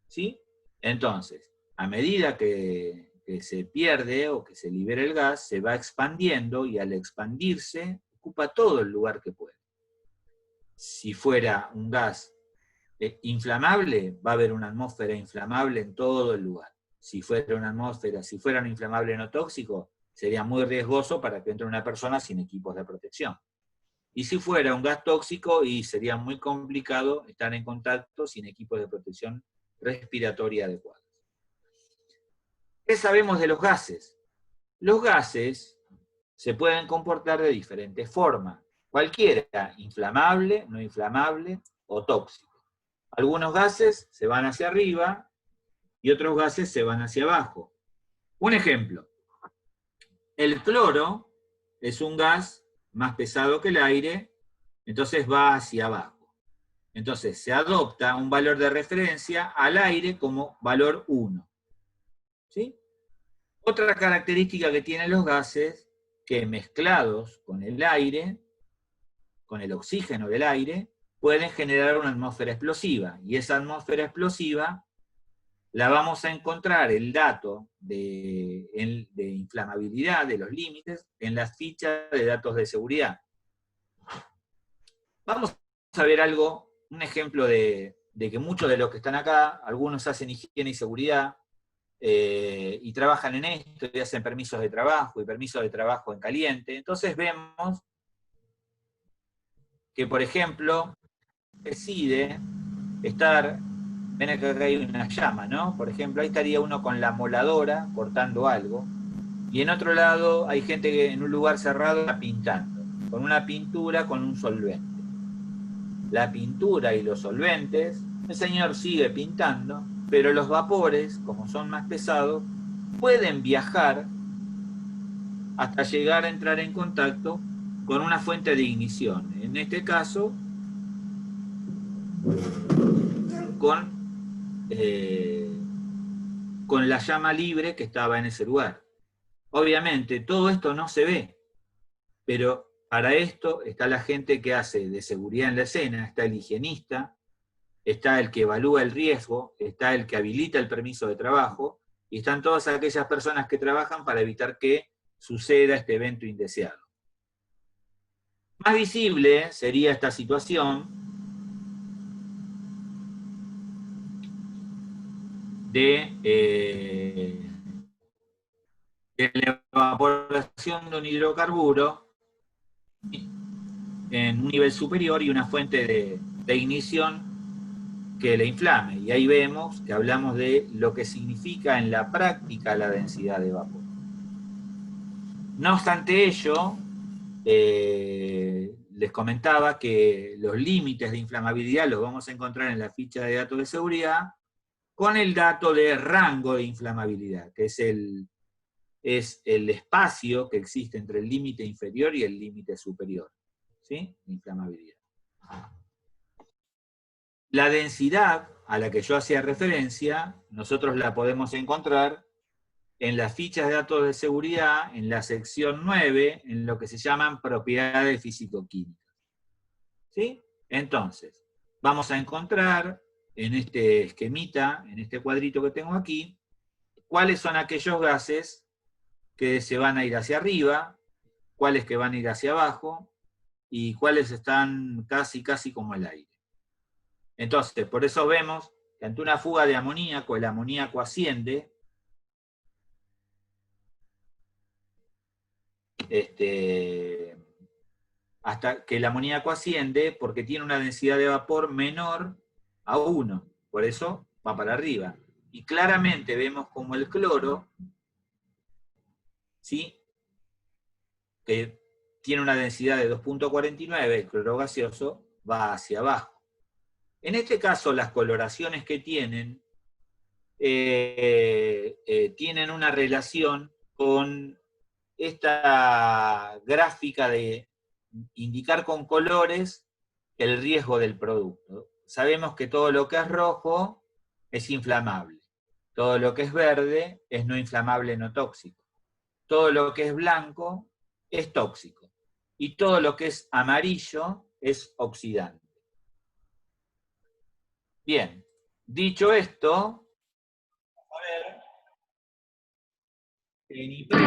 ¿Sí? Entonces, a medida que se pierde o que se libera el gas, se va expandiendo y al expandirse ocupa todo el lugar que puede. Si fuera un gas inflamable, va a haber una atmósfera inflamable en todo el lugar. Si fuera una atmósfera, si fuera un inflamable no tóxico, sería muy riesgoso para que entre una persona sin equipos de protección. Y si fuera un gas tóxico, y sería muy complicado estar en contacto sin equipos de protección respiratoria adecuados. ¿Qué sabemos de los gases? Los gases se pueden comportar de diferentes formas. Cualquiera, inflamable, no inflamable o tóxico. Algunos gases se van hacia arriba y otros gases se van hacia abajo. Un ejemplo. El cloro es un gas más pesado que el aire, entonces va hacia abajo. Entonces se adopta un valor de referencia al aire como valor 1. ¿Sí? Otra característica que tienen los gases, que mezclados con el aire, con el oxígeno del aire, pueden generar una atmósfera explosiva. Y esa atmósfera explosiva la vamos a encontrar, el dato de inflamabilidad, de los límites, en las fichas de datos de seguridad. Vamos a ver algo, un ejemplo de que muchos de los que están acá, algunos hacen higiene y seguridad, y trabajan en esto, y hacen permisos de trabajo, y permisos de trabajo en caliente. Entonces vemos que, por ejemplo, decide estar, ven acá que hay una llama, ¿no? Por ejemplo, ahí estaría uno con la moladora cortando algo, y en otro lado hay gente que en un lugar cerrado está pintando, con una pintura con un solvente. La pintura y los solventes, el señor sigue pintando, pero los vapores, como son más pesados, pueden viajar hasta llegar a entrar en contacto con una fuente de ignición. En este caso, con la llama libre que estaba en ese lugar. Obviamente, todo esto no se ve, pero para esto está la gente que hace de seguridad en la escena, está el higienista, está el que evalúa el riesgo, está el que habilita el permiso de trabajo, y están todas aquellas personas que trabajan para evitar que suceda este evento indeseado. Más visible sería esta situación de la evaporación de un hidrocarburo en un nivel superior y una fuente de ignición que le inflame. Y ahí vemos que hablamos de lo que significa en la práctica la densidad de vapor. No obstante ello, les comentaba que los límites de inflamabilidad los vamos a encontrar en la ficha de datos de seguridad con el dato de rango de inflamabilidad, que es el espacio que existe entre el límite inferior y el límite superior, ¿sí? Inflamabilidad. La densidad a la que yo hacía referencia, nosotros la podemos encontrar en las fichas de datos de seguridad, en la sección 9, en lo que se llaman propiedades físico-químicas. ¿Sí? Entonces, vamos a encontrar en este esquemita, en este cuadrito que tengo aquí, cuáles son aquellos gases que se van a ir hacia arriba, cuáles que van a ir hacia abajo, y cuáles están casi como el aire. Entonces, por eso vemos que ante una fuga de amoníaco, el amoníaco asciende, hasta que el amoníaco asciende porque tiene una densidad de vapor menor a 1. Por eso va para arriba. Y claramente vemos como el cloro, ¿sí?, que tiene una densidad de 2.49, el cloro gaseoso, va hacia abajo. En este caso, las coloraciones que tienen tienen una relación con esta gráfica de indicar con colores el riesgo del producto. Sabemos que todo lo que es rojo es inflamable. Todo lo que es verde es no inflamable, no tóxico. Todo lo que es blanco es tóxico. Y todo lo que es amarillo es oxidante. Bien, dicho esto, a ver, en IPRES,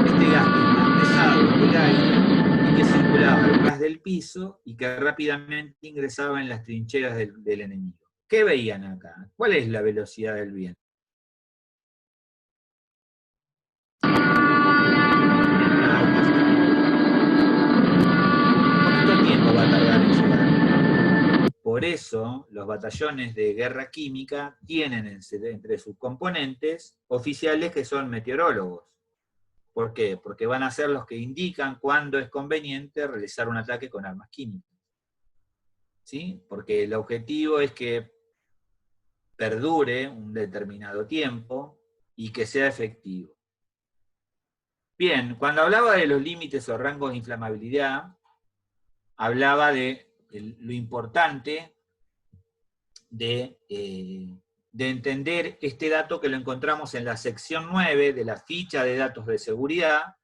este gas que es más pesado que el aire y que circulaba al ras del piso y que rápidamente ingresaba en las trincheras del enemigo. ¿Qué veían acá? ¿Cuál es la velocidad del viento? ¿Cuánto tiempo va a tardar en llegar? Por eso, los batallones de guerra química tienen entre sus componentes oficiales que son meteorólogos. ¿Por qué? Porque van a ser los que indican cuándo es conveniente realizar un ataque con armas químicas. ¿Sí? Porque el objetivo es que perdure un determinado tiempo y que sea efectivo. Bien, cuando hablaba de los límites o rangos de inflamabilidad, hablaba de lo importante de entender este dato que lo encontramos en la sección 9 de la ficha de datos de seguridad,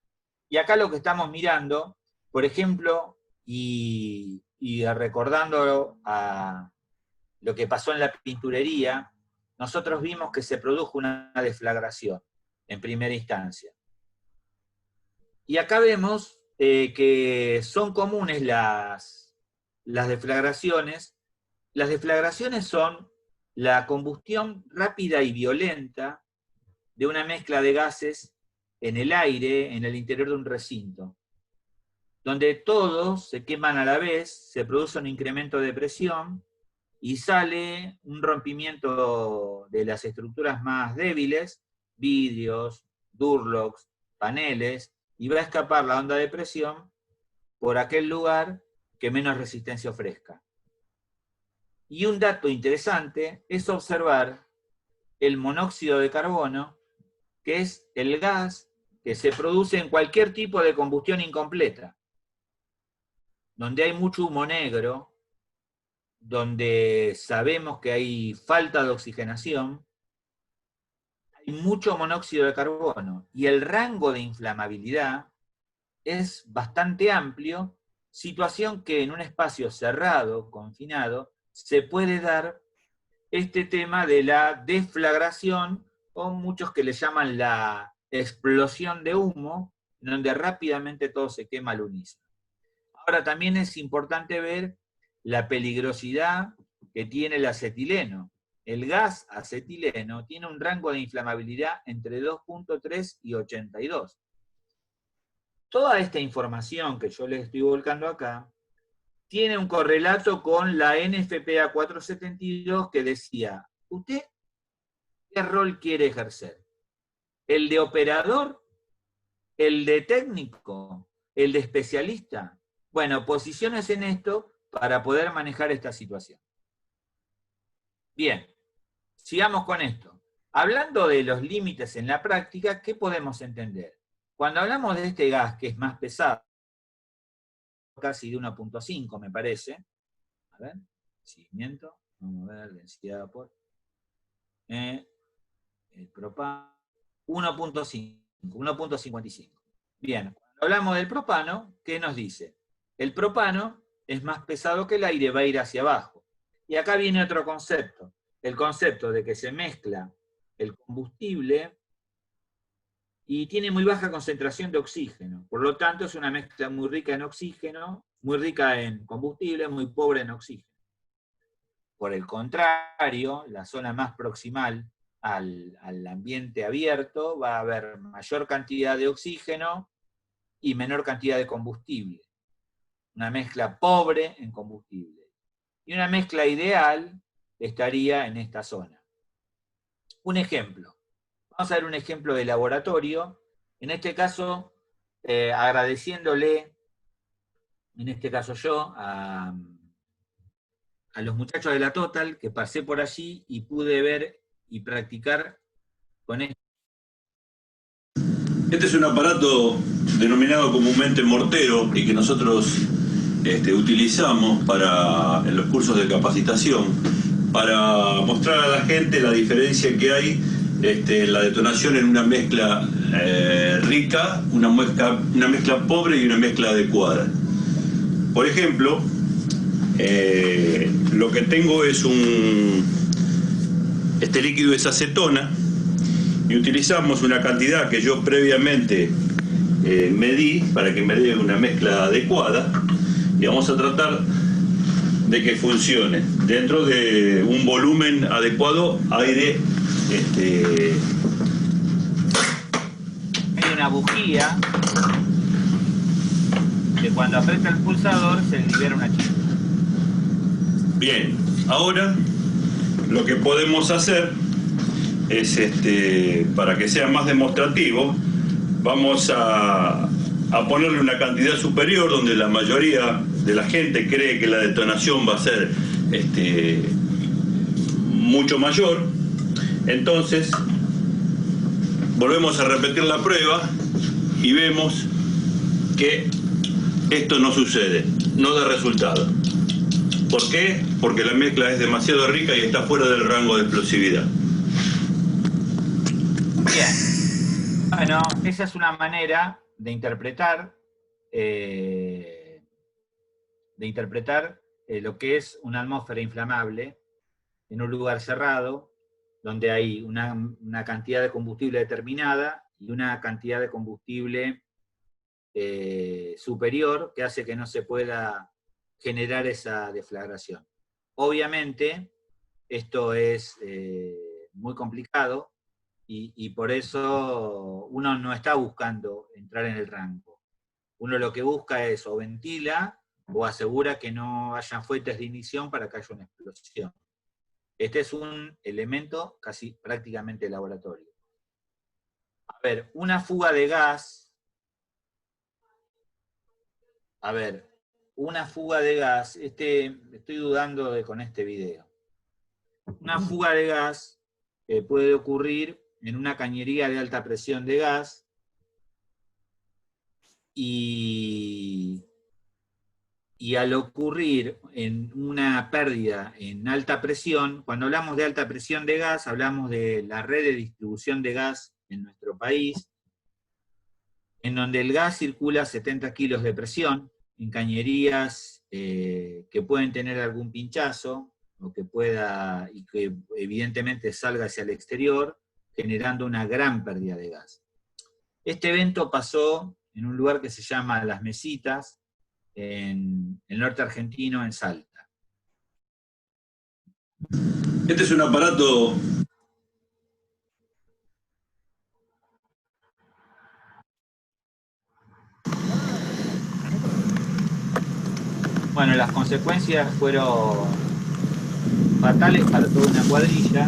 y acá lo que estamos mirando, por ejemplo, y recordando a lo que pasó en la pinturería, nosotros vimos que se produjo una deflagración en primera instancia. Y acá vemos que son comunes las deflagraciones. Las deflagraciones son la combustión rápida y violenta de una mezcla de gases en el aire, en el interior de un recinto, donde todos se queman a la vez, se produce un incremento de presión y sale un rompimiento de las estructuras más débiles, vidrios, durlocks, paneles, y va a escapar la onda de presión por aquel lugar que menos resistencia ofrezca. Y un dato interesante es observar el monóxido de carbono, que es el gas que se produce en cualquier tipo de combustión incompleta, donde hay mucho humo negro, donde sabemos que hay falta de oxigenación, hay mucho monóxido de carbono, y el rango de inflamabilidad es bastante amplio, situación que en un espacio cerrado, confinado, se puede dar este tema de la deflagración, o muchos que le llaman la explosión de humo, en donde rápidamente todo se quema al unísono. Ahora también es importante ver la peligrosidad que tiene el acetileno. El gas acetileno tiene un rango de inflamabilidad entre 2.3 y 82. Toda esta información que yo les estoy volcando acá tiene un correlato con la NFPA 472 que decía, ¿usted qué rol quiere ejercer? ¿El de operador? ¿El de técnico? ¿El de especialista? Bueno, posiciones en esto para poder manejar esta situación. Bien, sigamos con esto. Hablando de los límites en la práctica, ¿qué podemos entender? Cuando hablamos de este gas que es más pesado, casi de 1.5 me parece, a ver, seguimiento, vamos a ver, densidad de vapor, el propano, 1.5, 1.55. Bien, cuando hablamos del propano, ¿qué nos dice? El propano es más pesado que el aire, va a ir hacia abajo. Y acá viene otro concepto, el concepto de que se mezcla el combustible y tiene muy baja concentración de oxígeno. Por lo tanto, es una mezcla muy rica en oxígeno, muy rica en combustible, muy pobre en oxígeno. Por el contrario, la zona más proximal al ambiente abierto va a haber mayor cantidad de oxígeno y menor cantidad de combustible. Una mezcla pobre en combustible. Y una mezcla ideal estaría en esta zona. Un ejemplo. Vamos a ver un ejemplo de laboratorio. En este caso, agradeciéndole, en este caso yo, a los muchachos de la Total, que pasé por allí y pude ver y practicar con esto. Este es un aparato denominado comúnmente mortero y que nosotros utilizamos en los cursos de capacitación para mostrar a la gente la diferencia que hay la detonación en una mezcla rica, una mezcla pobre y una mezcla adecuada. Por ejemplo, lo que tengo es este líquido es acetona y utilizamos una cantidad que yo previamente medí para que me dé una mezcla adecuada y vamos a tratar de que funcione dentro de un volumen adecuado aire. Hay una bujía que cuando aprieta el pulsador se libera una chispa. Bien, ahora lo que podemos hacer es, para que sea más demostrativo, vamos a ponerle una cantidad superior donde la mayoría de la gente cree que la detonación va a ser mucho mayor. Entonces, volvemos a repetir la prueba y vemos que esto no sucede, no da resultado. ¿Por qué? Porque la mezcla es demasiado rica y está fuera del rango de explosividad. Bien. Bueno, esa es una manera de interpretar lo que es una atmósfera inflamable en un lugar cerrado, donde hay una cantidad de combustible determinada y una cantidad de combustible superior que hace que no se pueda generar esa deflagración. Obviamente, esto es muy complicado y por eso uno no está buscando entrar en el rango. Uno lo que busca es o ventila o asegura que no haya fuentes de ignición para que haya una explosión. Este es un elemento casi prácticamente laboratorio. A ver, una fuga de gas. A ver, una fuga de gas. Estoy dudando con este video. Una fuga de gas puede ocurrir en una cañería de alta presión de gas y al ocurrir en una pérdida en alta presión, cuando hablamos de alta presión de gas, hablamos de la red de distribución de gas en nuestro país, en donde el gas circula a 70 kilos de presión, en cañerías que pueden tener algún pinchazo, o que y que evidentemente salga hacia el exterior, generando una gran pérdida de gas. Este evento pasó en un lugar que se llama Las Mesitas, en el norte argentino, en Salta. Este es un aparato. Bueno, las consecuencias fueron fatales para toda una cuadrilla.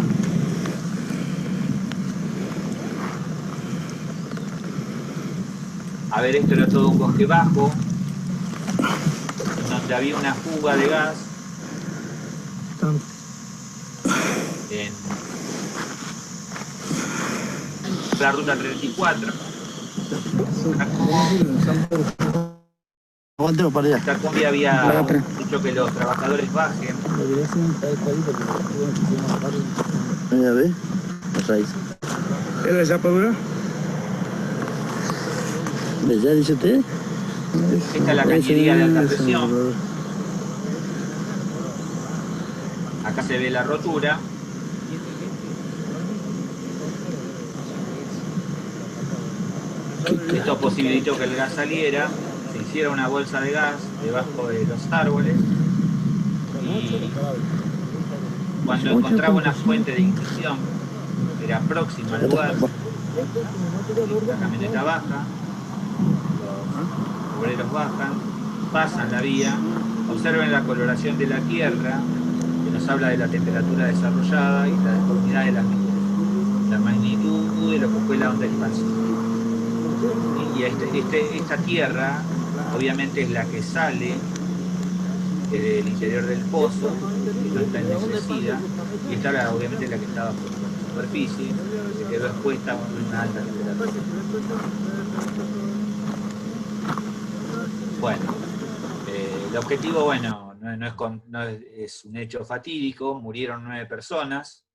A ver, esto era todo un bosque bajo, donde había una fuga de gas en la ruta 34. Esta combi había hecho que los trabajadores bajen. A ver, ¿era esa padura? ¿Ya dice usted? Esta es la cañería de alta presión. Acá se ve la rotura. Esto posibilitó que el gas saliera, se hiciera una bolsa de gas debajo de los árboles y cuando encontraba una fuente de ignición que era próxima al lugar, la camioneta baja, obreros bajan, pasan la vía, observen la coloración de la tierra, que nos habla de la temperatura desarrollada y la deformidad de las nubes, la magnitud de lo que fue la onda expansiva. Y esta tierra, obviamente, es la que sale del interior del pozo, que no está en necesidad, y esta obviamente la que estaba por la superficie, se quedó expuesta por una alta temperatura. Bueno, el objetivo, bueno, no es un hecho fatídico, murieron 9 personas,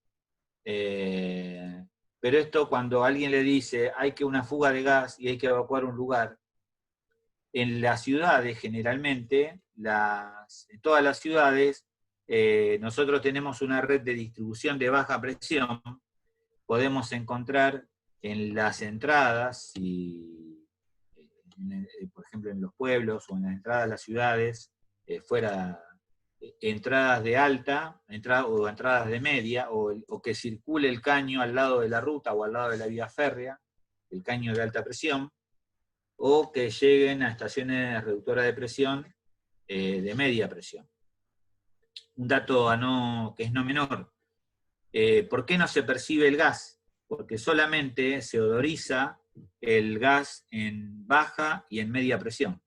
pero esto cuando alguien le dice hay que una fuga de gas y hay que evacuar un lugar, en las ciudades generalmente, en todas las ciudades, nosotros tenemos una red de distribución de baja presión, podemos encontrar en las entradas, por ejemplo en los pueblos o en las entradas de las ciudades, entradas de alta, o entradas de media, o que circule el caño al lado de la ruta o al lado de la vía férrea, el caño de alta presión, o que lleguen a estaciones reductoras de presión de media presión. Un dato que es no menor. ¿Por qué no se percibe el gas? Porque solamente se odoriza el gas en baja y en media presión.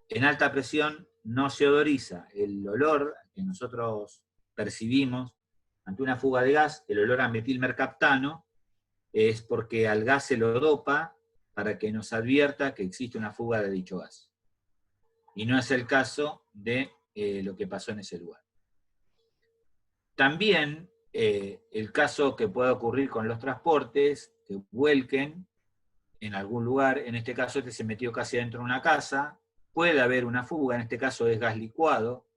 En alta presión no se odoriza. El olor que nosotros percibimos ante una fuga de gas, el olor a metilmercaptano, es porque al gas se lo dopa para que nos advierta que existe una fuga de dicho gas. Y no es el caso de lo que pasó en ese lugar. También el caso que puede ocurrir con los transportes, que vuelquen en algún lugar, en este caso se metió casi dentro de una casa, puede haber una fuga, en este caso es gas licuado.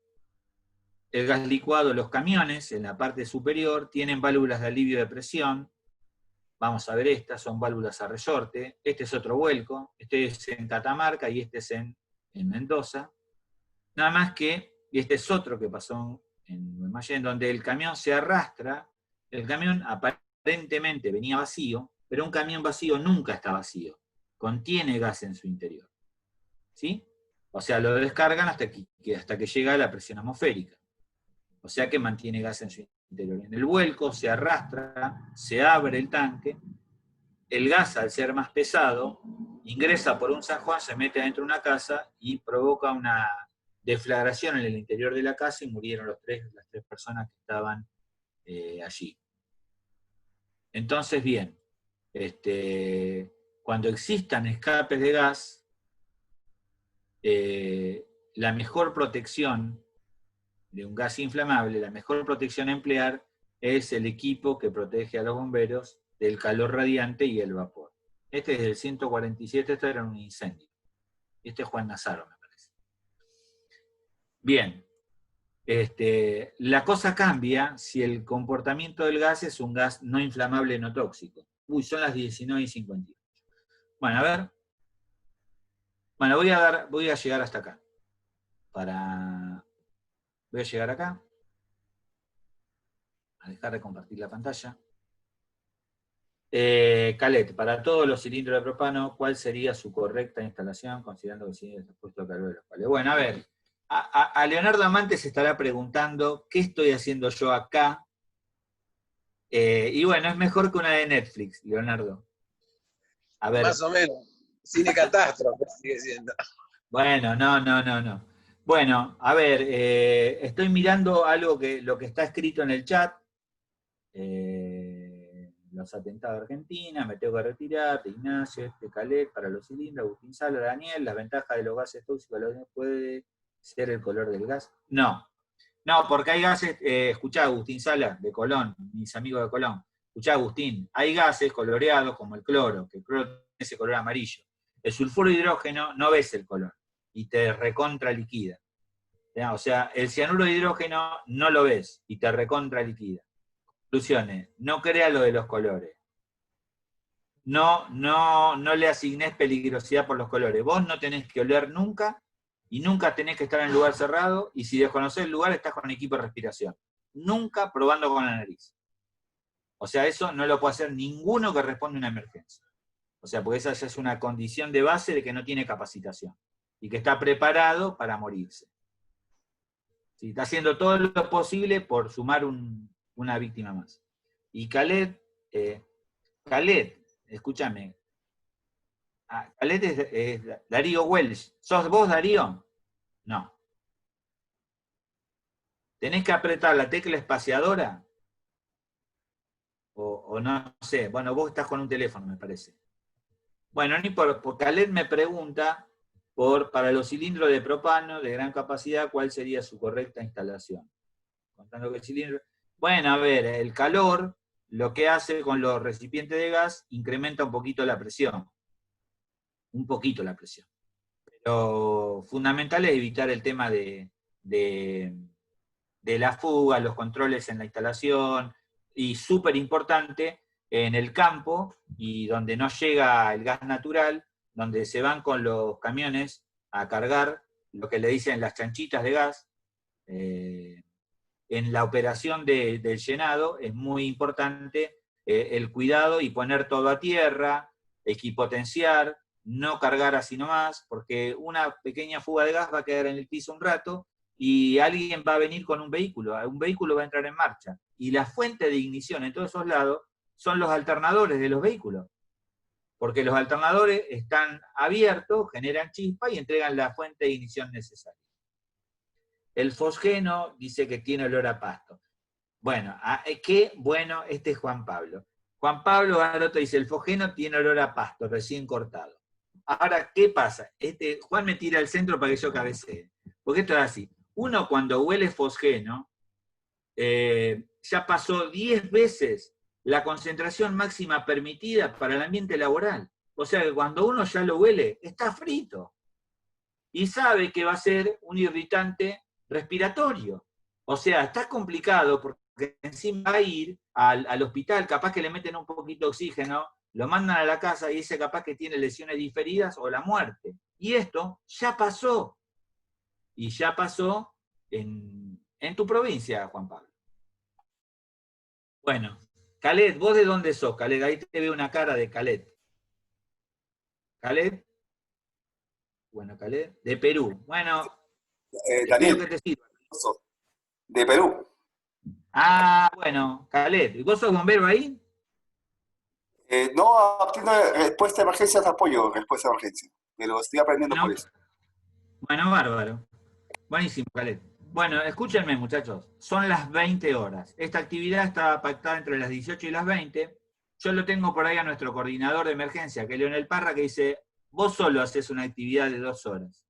El gas licuado, los camiones en la parte superior tienen válvulas de alivio de presión. Vamos a ver estas, son válvulas a resorte. Este es otro vuelco, este es en Catamarca y este es en Mendoza. Nada más que, y este es otro que pasó en Guaymallén, donde el camión se arrastra, el camión aparentemente venía vacío, pero un camión vacío nunca está vacío, contiene gas en su interior. ¿Sí? O sea, lo descargan hasta que llega a la presión atmosférica. O sea que mantiene gas en su interior. En el vuelco se arrastra, se abre el tanque, el gas al ser más pesado, ingresa por un San Juan, se mete dentro de una casa y provoca una deflagración en el interior de la casa y murieron las tres personas que estaban allí. Entonces, bien, cuando existan escapes de gas, la mejor protección de un gas inflamable, la mejor protección a emplear es el equipo que protege a los bomberos del calor radiante y el vapor. Este es del 147, esto era un incendio. Este es Juan Nazaro, me parece. Bien, la cosa cambia si el comportamiento del gas es un gas no inflamable, no tóxico. Uy, son las 19:58. Bueno, a ver. Bueno, voy a llegar hasta acá. Voy a llegar acá. A dejar de compartir la pantalla. Calet, para todos los cilindros de propano, ¿cuál sería su correcta instalación, considerando que el cilindro está expuesto al calor de los cuales? Bueno, a ver, a Leonardo Amante se estará preguntando, ¿qué estoy haciendo yo acá? Y bueno, es mejor que una de Netflix, Leonardo. A ver. Más o menos, cine catástrofe sigue siendo. Bueno, no. Bueno, a ver, estoy mirando lo que está escrito en el chat. Los atentados de Argentina, me tengo que retirar, de Ignacio, Calet, para los cilindros, Agustín Sala, Daniel, las ventajas de los gases tóxicos, ¿puede ser el color del gas? No, porque hay gases, escuchá Agustín Sala, de Colón, mis amigos de Colón, escuchá Agustín, hay gases coloreados como el cloro, que el cloro tiene ese color amarillo. El sulfuro de hidrógeno no ves el color, y te recontra liquida. O sea, el cianuro de hidrógeno no lo ves, y te recontra liquida. Conclusiones, no crea lo de los colores. No le asignes peligrosidad por los colores. Vos no tenés que oler nunca, y nunca tenés que estar en lugar cerrado, y si desconocés el lugar, estás con equipo de respiración. Nunca probando con la nariz. O sea, eso no lo puede hacer ninguno que responde a una emergencia. O O sea, porque esa ya es una condición de base de que no tiene capacitación, y que está preparado para morirse. ¿Sí? Está haciendo todo lo posible por sumar una víctima más. Y Khaled, escúchame, Khaled es Darío Welsh. ¿Sos vos, Darío? No. ¿Tenés que apretar la tecla espaciadora? O no sé, bueno, vos estás con un teléfono, me parece. Bueno, ni por Khaled me pregunta para los cilindros de propano de gran capacidad, ¿cuál sería su correcta instalación? Contando que el cilindro... Bueno, a ver, el calor, lo que hace con los recipientes de gas, incrementa un poquito la presión. Un poquito la presión. Lo fundamental es evitar el tema de la fuga, los controles en la instalación, y súper importante, en el campo, y donde no llega el gas natural, donde se van con los camiones a cargar lo que le dicen las chanchitas de gas, en la operación del llenado es muy importante el cuidado y poner todo a tierra, equipotenciar, no cargar así nomás, porque una pequeña fuga de gas va a quedar en el piso un rato, y alguien va a venir con un vehículo va a entrar en marcha. Y la fuente de ignición en todos esos lados son los alternadores de los vehículos. Porque los alternadores están abiertos, generan chispa y entregan la fuente de ignición necesaria. El fosgeno dice que tiene olor a pasto. Bueno, qué bueno, este es Juan Pablo. Juan Pablo Garoto dice, el fosgeno tiene olor a pasto, recién cortado. Ahora, ¿qué pasa? Juan me tira al centro para que yo cabecee. Porque esto es así. Uno cuando huele fosgeno, ya pasó 10 veces la concentración máxima permitida para el ambiente laboral. O sea que cuando uno ya lo huele, está frito. Y sabe que va a ser un irritante respiratorio. O sea, está complicado porque encima va a ir al hospital, capaz que le meten un poquito de oxígeno, lo mandan a la casa y ese capaz que tiene lesiones diferidas o la muerte. Y esto ya pasó. Y ya pasó en tu provincia, Juan Pablo. Bueno, Khaled, ¿vos de dónde sos, Khaled? Ahí te veo una cara de Khaled. ¿Khaled? Bueno, Khaled, de Perú. Bueno, Daniel, que te sirva. de Perú. Ah, bueno, Khaled, ¿y vos sos bombero ahí? No, obtengo respuesta de emergencia de apoyo, respuesta de emergencia. Pero estoy aprendiendo por eso. Bueno, bárbaro. Buenísimo, Khaled. Bueno, escúchenme, muchachos. Son las 20 horas. Esta actividad está pactada entre las 18 y las 20. Yo lo tengo por ahí a nuestro coordinador de emergencia, que es Leonel Parra, que dice, vos solo haces una actividad de 2 horas.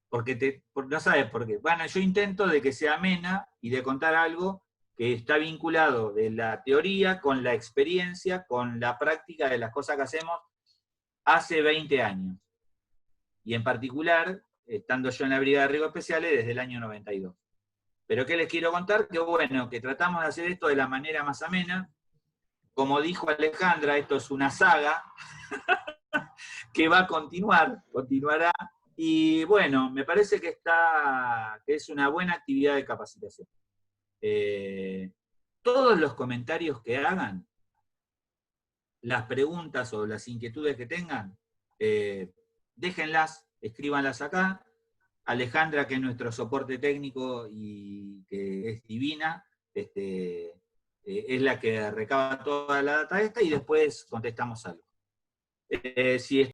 Porque no sabes por qué. Bueno, yo intento de que sea amena y de contar algo que está vinculado de la teoría con la experiencia, con la práctica de las cosas que hacemos hace 20 años. Y en particular, estando yo en la Brigada de Riesgos Especiales desde el año 92. Pero ¿qué les quiero contar? Que bueno, que tratamos de hacer esto de la manera más amena. Como dijo Alejandra, esto es una saga que va a continuará. Y bueno, me parece que es una buena actividad de capacitación. Todos los comentarios que hagan, las preguntas o las inquietudes que tengan, déjenlas, escríbanlas acá. Alejandra, que es nuestro soporte técnico y que es divina, es la que recaba toda la data esta y después contestamos algo. Si